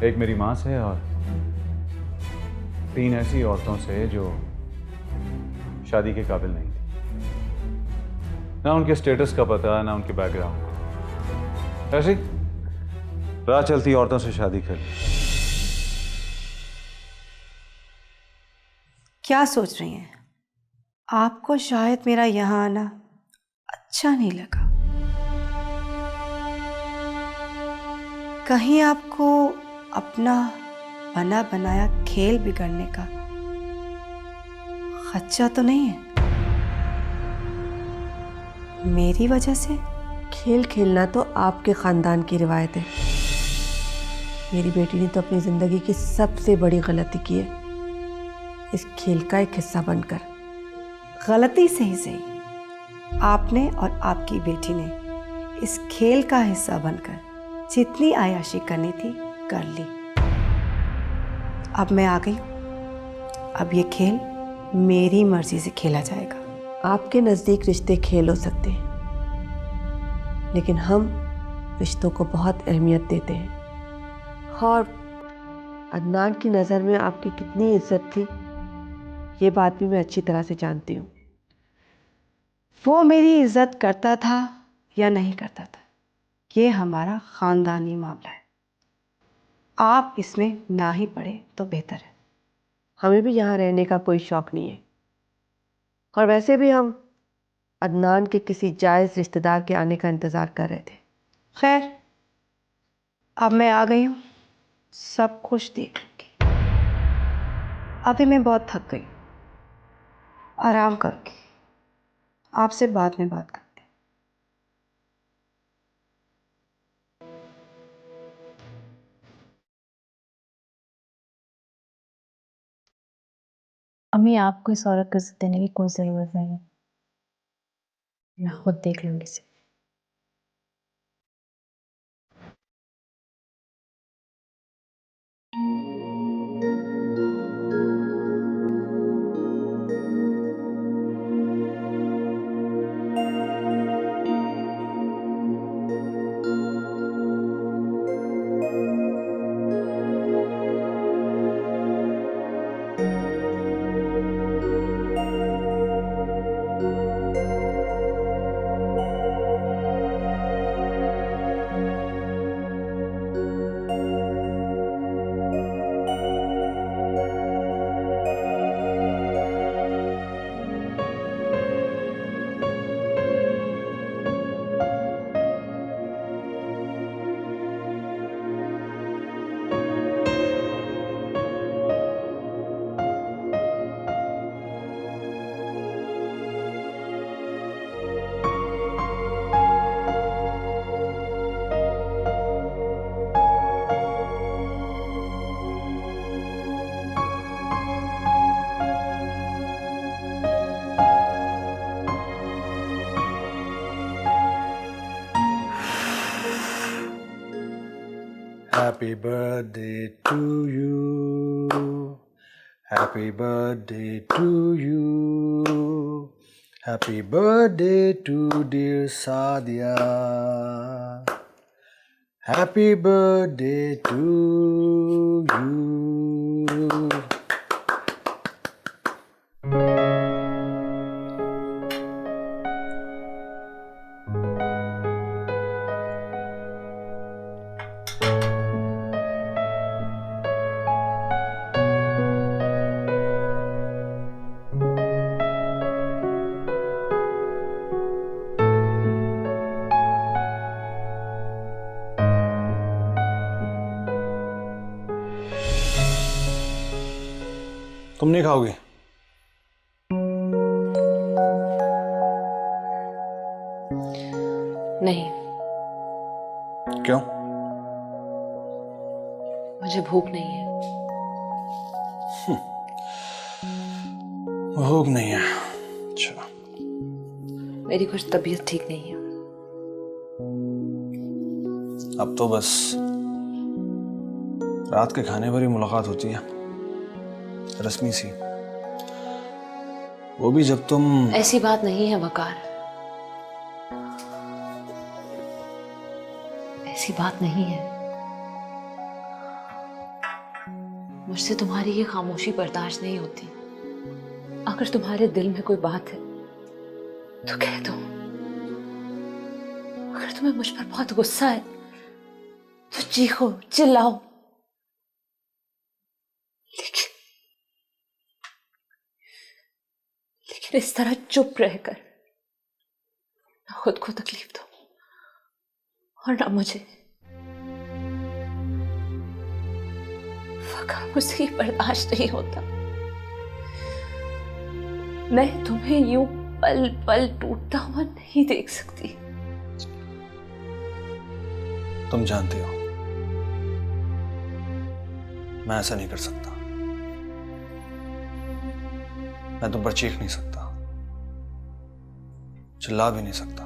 Speaker 1: एक मेरी मां से और 3 ऐसी औरतों से जो शादी के काबिल नहीं थी। ना उनके स्टेटस का पता, ना उनके बैकग्राउंड। ऐसी राह चलती औरतों से शादी कर ली।
Speaker 17: क्या सोच रही हैं? आपको शायद मेरा यहाँ आना अच्छा नहीं लगा। कहीं आपको अपना बना बनाया खेल बिगड़ने का खदशा तो नहीं है? मेरी वजह से?
Speaker 19: खेल खेलना तो आपके खानदान की रिवायत है। मेरी बेटी ने तो अपनी जिंदगी की सबसे बड़ी गलती की है, इस खेल का एक हिस्सा बनकर।
Speaker 17: गलती से ही सही, आपने और आपकी बेटी ने इस खेल का हिस्सा बनकर जितनी आयाशी करनी थी कर ली। अब मैं आ गई। अब ये खेल मेरी मर्जी से खेला जाएगा।
Speaker 19: आपके नज़दीक रिश्ते खेल हो सकते हैं, लेकिन हम रिश्तों को बहुत अहमियत देते हैं। और अदनान की नज़र में आपकी कितनी इज्जत थी, ये बात भी मैं अच्छी तरह से जानती हूँ।
Speaker 17: वो मेरी इज्जत करता था या नहीं करता था, ये हमारा ख़ानदानी मामला है। आप इसमें ना ही पड़े तो बेहतर है।
Speaker 19: हमें भी यहाँ रहने का कोई शौक़ नहीं है, और वैसे भी हम अदनान के किसी जायज़ रिश्तेदार के आने का इंतज़ार कर रहे थे।
Speaker 17: खैर, अब मैं आ गई हूँ, सब कुछ देख लूँगी। अभी मैं बहुत थक गई, आराम करके आपसे बाद में बात करते हैं।
Speaker 5: अम्मी, आपको इस औरत को इज्जत देने की कोई ज़रूरत नहीं है। मैं खुद देख लूँगी इसे।
Speaker 18: Happy birthday to you. Happy birthday to you. Happy birthday to dear Sadia. Happy birthday to you. तुम नहीं खाओगी?
Speaker 2: नहीं।
Speaker 18: क्यों?
Speaker 2: मुझे भूख नहीं है।
Speaker 18: भूख नहीं है? अच्छा।
Speaker 2: मेरी कुछ तबीयत ठीक नहीं है।
Speaker 18: अब तो बस रात के खाने पर ही मुलाकात होती है, रस्मी सी, वो भी जब तुम।
Speaker 2: ऐसी बात नहीं है वकार, ऐसी बात नहीं है। मुझसे तुम्हारी ये खामोशी बर्दाश्त नहीं होती। अगर तुम्हारे दिल में कोई बात है तो कह दो। अगर तुम्हें मुझ पर बहुत गुस्सा है तो चीखो, चिल्लाओ, लेकिन इस तरह चुप रहकर ना खुद को तकलीफ दो और ना मुझे। वकार, मुझसे ये बर्दाश्त नहीं होता। मैं तुम्हें यूं पल पल टूटता हुआ नहीं देख सकती।
Speaker 18: तुम जानती हो मैं ऐसा नहीं कर सकता। मैं तुम पर चीख नहीं सकता, चिल्ला भी नहीं सकता।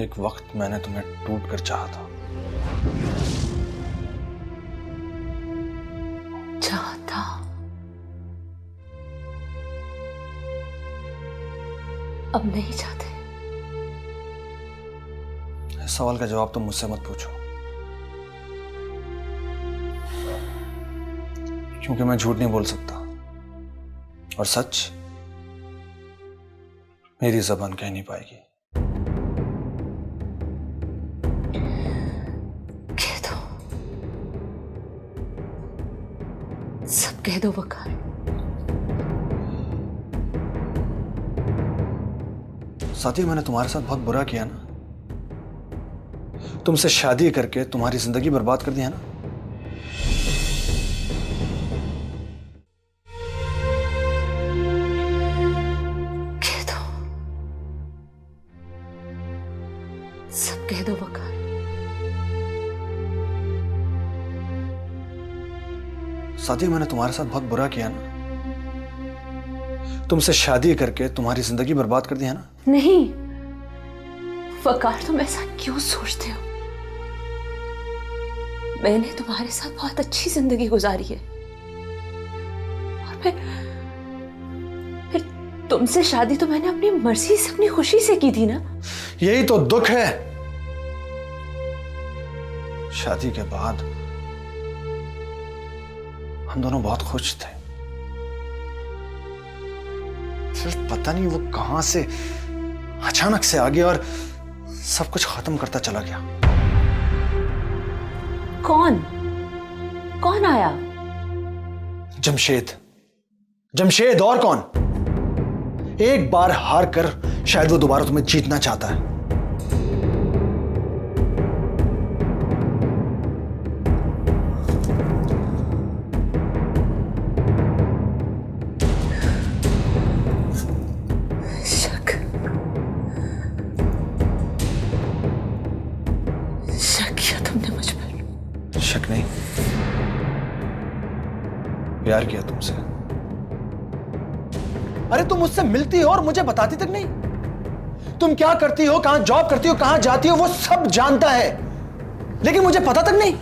Speaker 18: एक वक्त मैंने तुम्हें टूट कर चाहा था।
Speaker 2: चाहता? अब नहीं चाहते।
Speaker 18: इस सवाल का जवाब तुम मुझसे मत पूछो, क्योंकि मैं झूठ नहीं बोल सकता और सच मेरी जबान कह नहीं पाएगी।
Speaker 2: कह दो, सब कह दो वकार।
Speaker 18: साथी, मैंने तुम्हारे साथ बहुत बुरा किया ना। तुमसे शादी करके तुम्हारी जिंदगी बर्बाद कर दिया ना।
Speaker 2: कह दो, सब कह दो वकार।
Speaker 18: साथी, मैंने तुम्हारे साथ बहुत बुरा किया ना। तुमसे शादी करके तुम्हारी जिंदगी बर्बाद कर दिया ना।
Speaker 2: नहीं वकार, तुम ऐसा क्यों सोचते हो? मैंने तुम्हारे साथ बहुत अच्छी जिंदगी गुजारी है और फिर तुमसे शादी तो मैंने अपनी मर्जी से, अपनी खुशी से की थी ना।
Speaker 18: यही तो दुख है। शादी के बाद हम दोनों बहुत खुश थे, फिर पता नहीं वो कहां से अचानक से आ गया और सब कुछ खत्म करता चला गया।
Speaker 2: कौन आया?
Speaker 18: जमशेद। जमशेद और कौन? एक बार हार कर शायद वो दोबारा तुम्हें जीतना चाहता है।
Speaker 2: शक किया तुमने मुझ पर?
Speaker 18: शक नहीं, प्यार किया तुमसे। अरे तुम मुझसे मिलती हो और मुझे बताती तक नहीं।
Speaker 15: तुम क्या करती हो, कहां जॉब करती हो, कहां जाती हो, वो सब जानता है, लेकिन मुझे पता तक नहीं।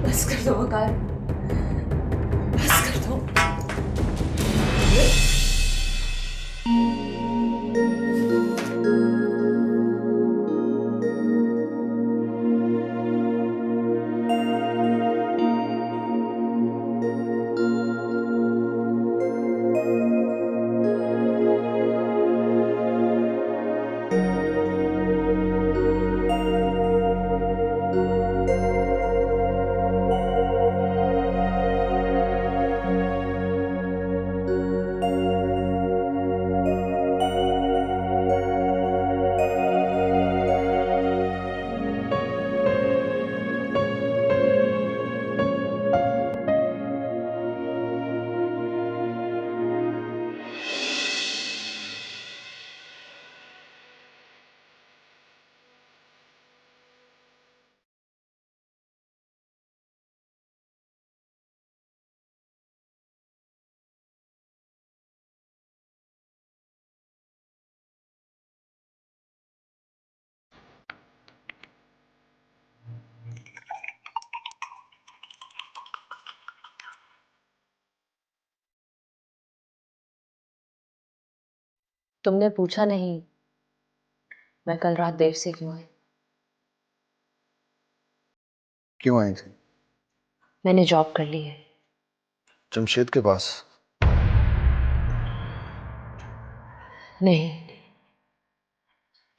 Speaker 3: बस कर दो वकार, बस कर दो।
Speaker 2: तुमने पूछा नहीं मैं कल रात देर से क्यों आई।
Speaker 18: क्यों आई थी?
Speaker 2: मैंने जॉब कर ली है।
Speaker 18: जमशेद के पास?
Speaker 2: नहीं,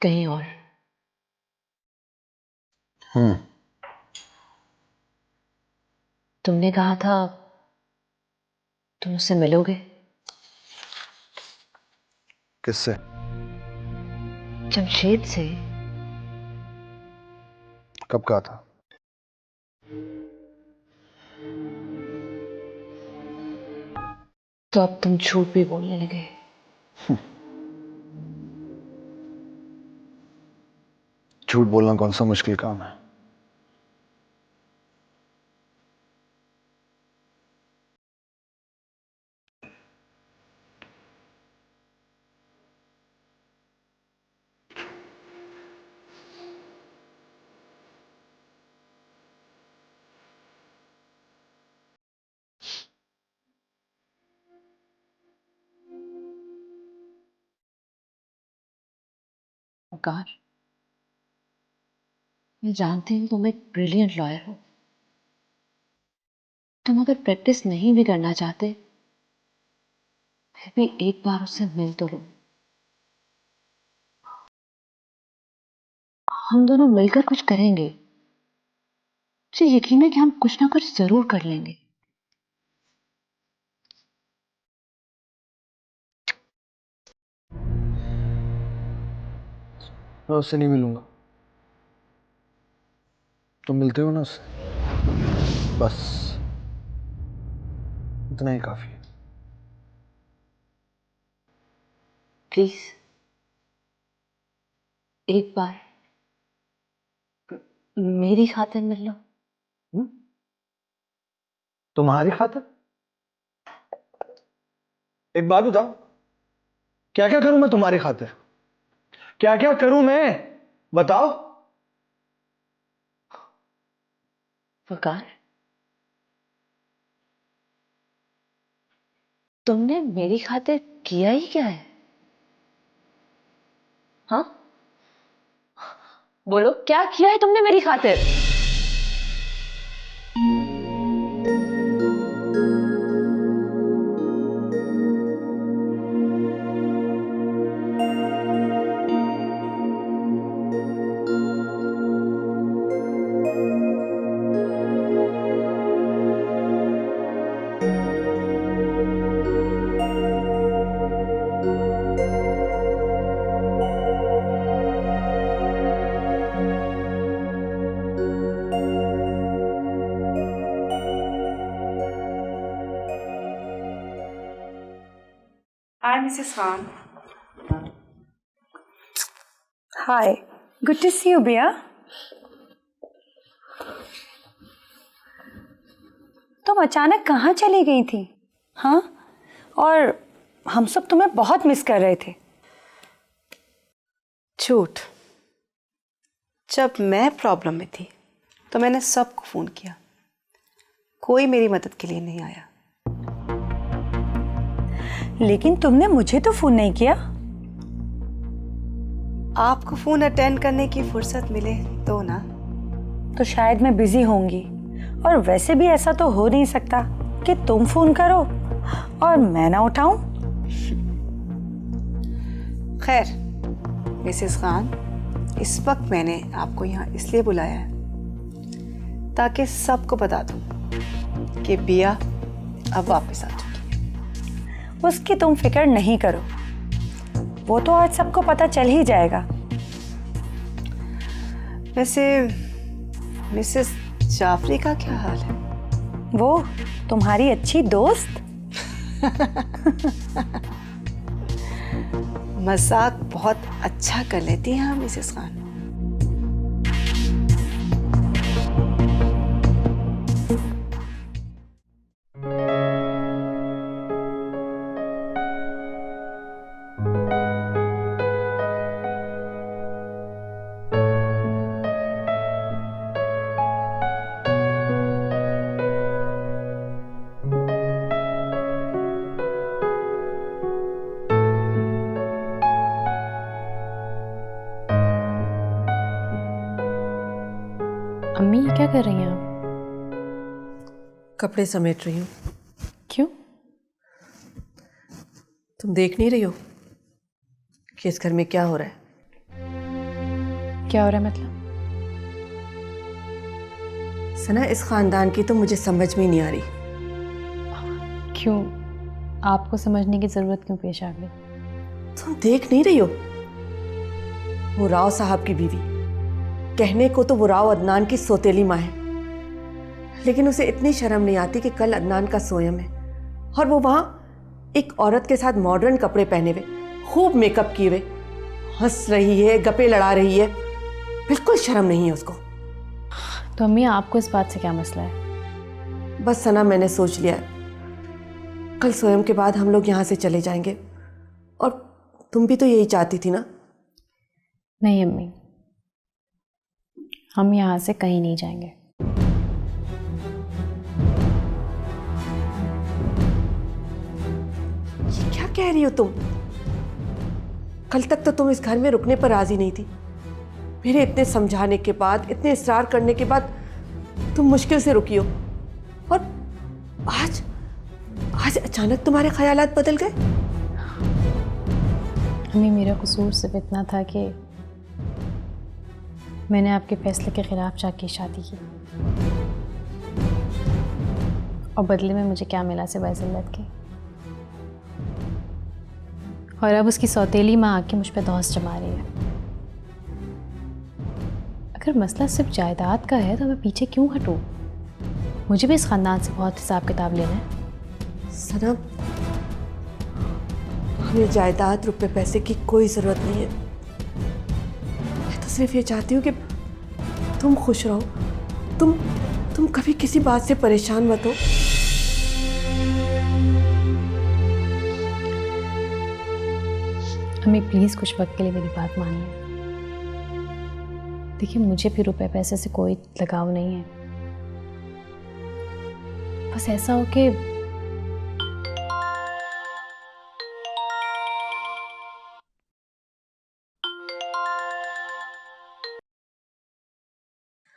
Speaker 2: कहीं और। तुमने कहा था तुम उससे मिलोगे।
Speaker 18: किससे?
Speaker 2: जमशेद से।
Speaker 18: कब कहा था?
Speaker 2: तो अब तुम झूठ भी बोलने लगे।
Speaker 18: झूठ बोलना कौन सा मुश्किल काम है?
Speaker 2: वकार, मैं जानती हूँ तुम एक ब्रिलियंट लॉयर हो। तुम अगर प्रैक्टिस नहीं भी करना चाहते फिर भी एक बार उससे मिल तो लो। हम दोनों मिलकर कुछ करेंगे। मुझे यकीन है कि हम कुछ ना कुछ जरूर कर लेंगे।
Speaker 18: मैं उससे नहीं मिलूंगा। तुम मिलते हो ना उससे, बस इतना ही काफी है।
Speaker 2: प्लीज एक बार मेरी खातिर मिल लो।
Speaker 18: तुम्हारी खातिर? एक बात बताओ, क्या क्या करूं मैं तुम्हारी खातिर? क्या क्या करूं मैं, बताओ।
Speaker 2: वकार, तुमने मेरी खातिर किया ही क्या है? हाँ बोलो, क्या किया है तुमने मेरी खातिर?
Speaker 17: Hi, Mrs. Khan. Hi. Good to see you, Bia. तुम अचानक कहाँ चली गई थी? हाँ, और हम सब तुम्हें बहुत मिस कर रहे थे। झूठ। जब मैं प्रॉब्लम में थी तो मैंने सबको फ़ोन किया, कोई मेरी मदद के लिए नहीं आया।
Speaker 10: लेकिन तुमने मुझे तो फ़ोन नहीं किया।
Speaker 17: आपको फ़ोन अटेंड करने की फुर्सत मिले तो ना।
Speaker 10: तो शायद मैं बिजी होंगी, और वैसे भी ऐसा तो हो नहीं सकता कि तुम फ़ोन करो और मैं ना उठाऊं।
Speaker 17: खैर मिसेस खान, इस वक्त मैंने आपको यहाँ इसलिए बुलाया है ताकि सबको बता दूं कि बिया अब वापस आ चुकी है।
Speaker 10: उसकी तुम फिक्र नहीं करो, वो तो आज सबको पता चल ही जाएगा।
Speaker 17: वैसे मिसेस जाफरी का क्या हाल है?
Speaker 10: वो तुम्हारी अच्छी दोस्त।
Speaker 17: मजाक बहुत अच्छा कर लेती हैं आप मिसेस खान।
Speaker 5: अम्मी ये क्या कर रही हैं आप?
Speaker 19: कपड़े समेट रही हूँ।
Speaker 5: क्यों?
Speaker 19: तुम देख नहीं रही हो कि इस घर में क्या हो रहा है?
Speaker 5: क्या हो रहा है मतलब?
Speaker 19: सना, इस खानदान की तो मुझे समझ में ही नहीं आ रही।
Speaker 5: क्यों? आपको समझने की जरूरत क्यों पेश आ गई?
Speaker 19: तुम देख नहीं रही हो? वो राव साहब की बीवी, कहने को तो वो राव अदनान की सौतेली माँ है, लेकिन उसे इतनी शर्म नहीं आती कि कल अदनान का सोयम है और वो वहां एक औरत के साथ मॉडर्न कपड़े पहने हुए, खूब मेकअप किए हुए हंस रही है, गप्पे लड़ा रही है। बिल्कुल शर्म नहीं है उसको।
Speaker 5: तो अम्मी आपको इस बात से क्या मसला है?
Speaker 19: बस सना, मैंने सोच लिया है, कल सोयम के बाद हम लोग यहाँ से चले जाएंगे, और तुम भी तो यही चाहती थी ना?
Speaker 5: नहीं अम्मी, हम यहाँ से कहीं नहीं जाएंगे।
Speaker 19: ये क्या कह रही हो तुम? कल तक तो तुम इस घर में रुकने पर राजी नहीं थी। मेरे इतने समझाने के बाद, इतने इसरार करने के बाद तुम मुश्किल से रुकी हो, और आज अचानक तुम्हारे ख्यालात बदल गए।
Speaker 5: अम्मी, मेरा कसूर सिर्फ इतना था कि मैंने आपके फैसले के खिलाफ जाके शादी की, और बदले में मुझे क्या मिला सिवाय जिल्लत के। और अब उसकी सौतेली माँ आके मुझ पर धौंस जमा रही है। अगर मसला सिर्फ जायदाद का है तो मैं पीछे क्यों हटूं? मुझे भी इस खानदान से बहुत हिसाब किताब लेना है।
Speaker 19: सना, हमें जायदाद, रुपए पैसे की कोई जरूरत नहीं है। मैं तो सिर्फ ये चाहती हूँ कि तुम खुश रहो। तुम कभी किसी बात से परेशान मत हो।
Speaker 5: अम्मी प्लीज कुछ वक्त के लिए मेरी बात मानिए। देखिए, मुझे भी रुपए पैसे से कोई लगाव नहीं है। बस ऐसा हो कि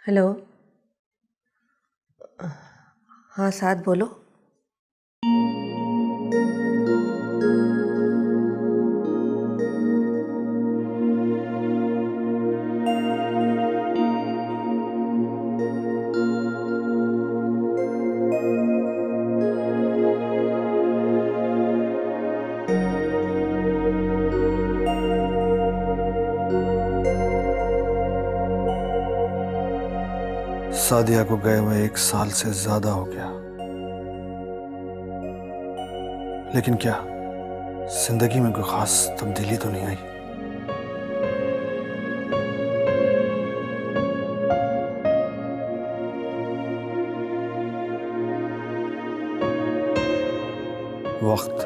Speaker 19: हेलो, हाँ साथ बोलो।
Speaker 18: सादिया को गए हुए 1 साल से ज्यादा हो गया, लेकिन क्या जिंदगी में कोई खास तब्दीली तो नहीं आई? वक्त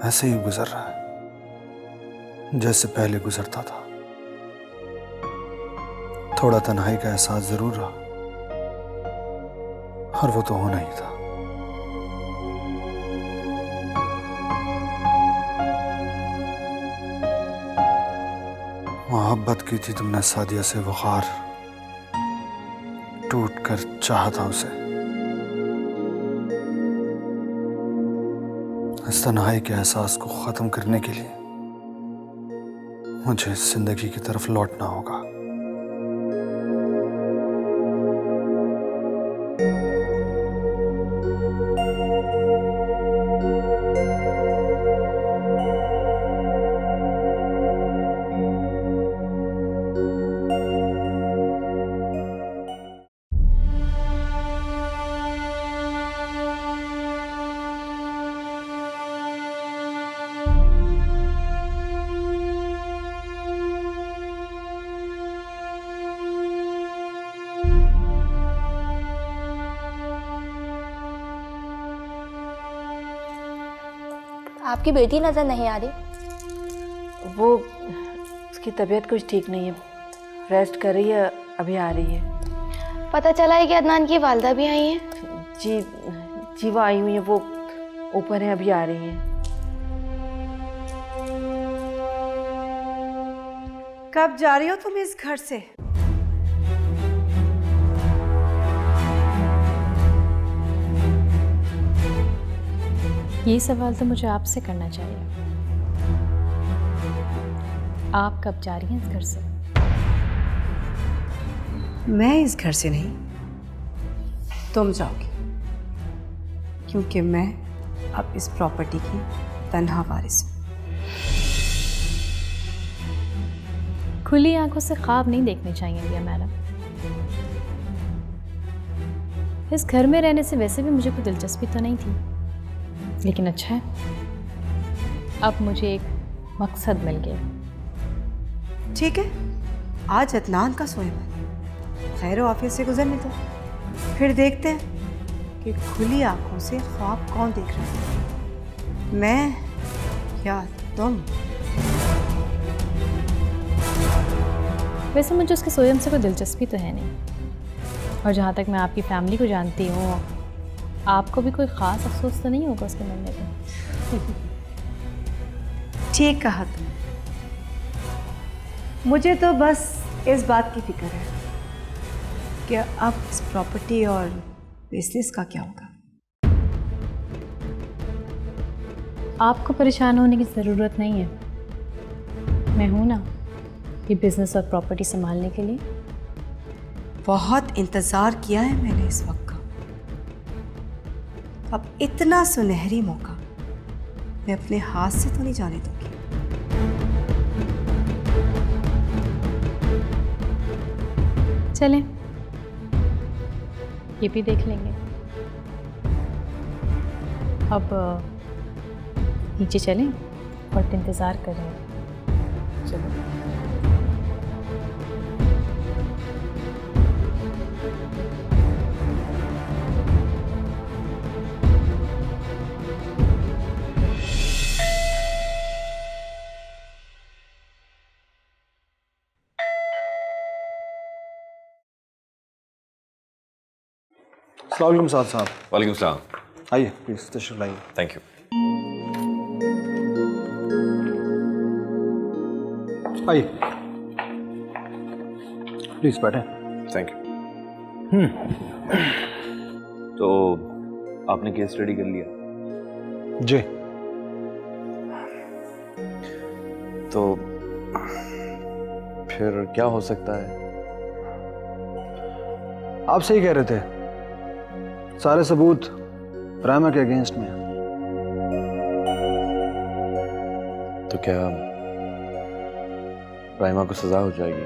Speaker 18: ऐसे ही गुजर रहा है जैसे पहले गुजरता था। थोड़ा तन्हाई का एहसास जरूर रहा, और वो तो होना ही था। मोहब्बत की थी तुमने सादिया से, वक़ार टूट कर चाहा था उसे। इस तन्हाई के एहसास को ख़त्म करने के लिए मुझे इस जिंदगी की तरफ लौटना होगा।
Speaker 12: आपकी बेटी नज़र नहीं आ रही।
Speaker 3: वो उसकी तबीयत कुछ ठीक नहीं है, रेस्ट कर रही है, अभी आ रही है।
Speaker 12: पता चला है कि अदनान की वालदा भी आई हैं?
Speaker 3: जी जी, वो आई हुई है, वो ऊपर है, अभी आ रही हैं।
Speaker 17: कब जा रही हो तुम इस घर से?
Speaker 5: ये सवाल तो मुझे आपसे करना चाहिए। आप कब जा रही हैं इस घर से?
Speaker 17: मैं इस घर से नहीं, तुम जाओगी, क्योंकि मैं अब इस प्रॉपर्टी की तन्हा वारिस हूँ।
Speaker 5: खुली आंखों से ख्वाब नहीं देखने चाहिए दिया मैडम। इस घर में रहने से वैसे भी मुझे कोई दिलचस्पी तो नहीं थी, लेकिन अच्छा है, अब मुझे एक मकसद मिल गया।
Speaker 17: ठीक है, आज अदनान का सोए खैर ऑफिस से गुजरने दो, फिर देखते हैं कि खुली आंखों से ख्वाब कौन देख रहा है, मैं या तुम।
Speaker 5: वैसे मुझे उसके सोयम से कोई दिलचस्पी तो है नहीं, और जहाँ तक मैं आपकी फैमिली को जानती हूँ, आपको भी कोई ख़ास अफसोस तो नहीं होगा उसके मिलने पर।
Speaker 17: ठीक कहा तुम। मुझे तो बस इस बात की फिक्र है कि अब इस प्रॉपर्टी और बिजनेस का क्या होगा।
Speaker 5: आपको परेशान होने की ज़रूरत नहीं है, मैं हूं ना ये बिजनेस और प्रॉपर्टी संभालने के लिए।
Speaker 17: बहुत इंतज़ार किया है मैंने इस वक्त का, अब इतना सुनहरी मौका मैं अपने हाथ से तो नहीं जाने दूंगी।
Speaker 5: चलें, ये भी देख लेंगे। अब नीचे चलें और इंतज़ार करें। चलो।
Speaker 18: अस्सलाम वालेकुम साहब।
Speaker 6: वालेकुम सलाम।
Speaker 18: आइए प्लीज़ तशरीफ लाइए।
Speaker 6: Thank you.
Speaker 18: आइए प्लीज़ बैठें।
Speaker 6: Thank you. तो आपने केस स्टडी कर लिया?
Speaker 18: जी।
Speaker 6: तो फिर क्या हो सकता है?
Speaker 18: आप सही कह रहे थे, सारे सबूत रायमा के अगेंस्ट में हैं।
Speaker 6: तो क्या रायमा को सजा हो जाएगी?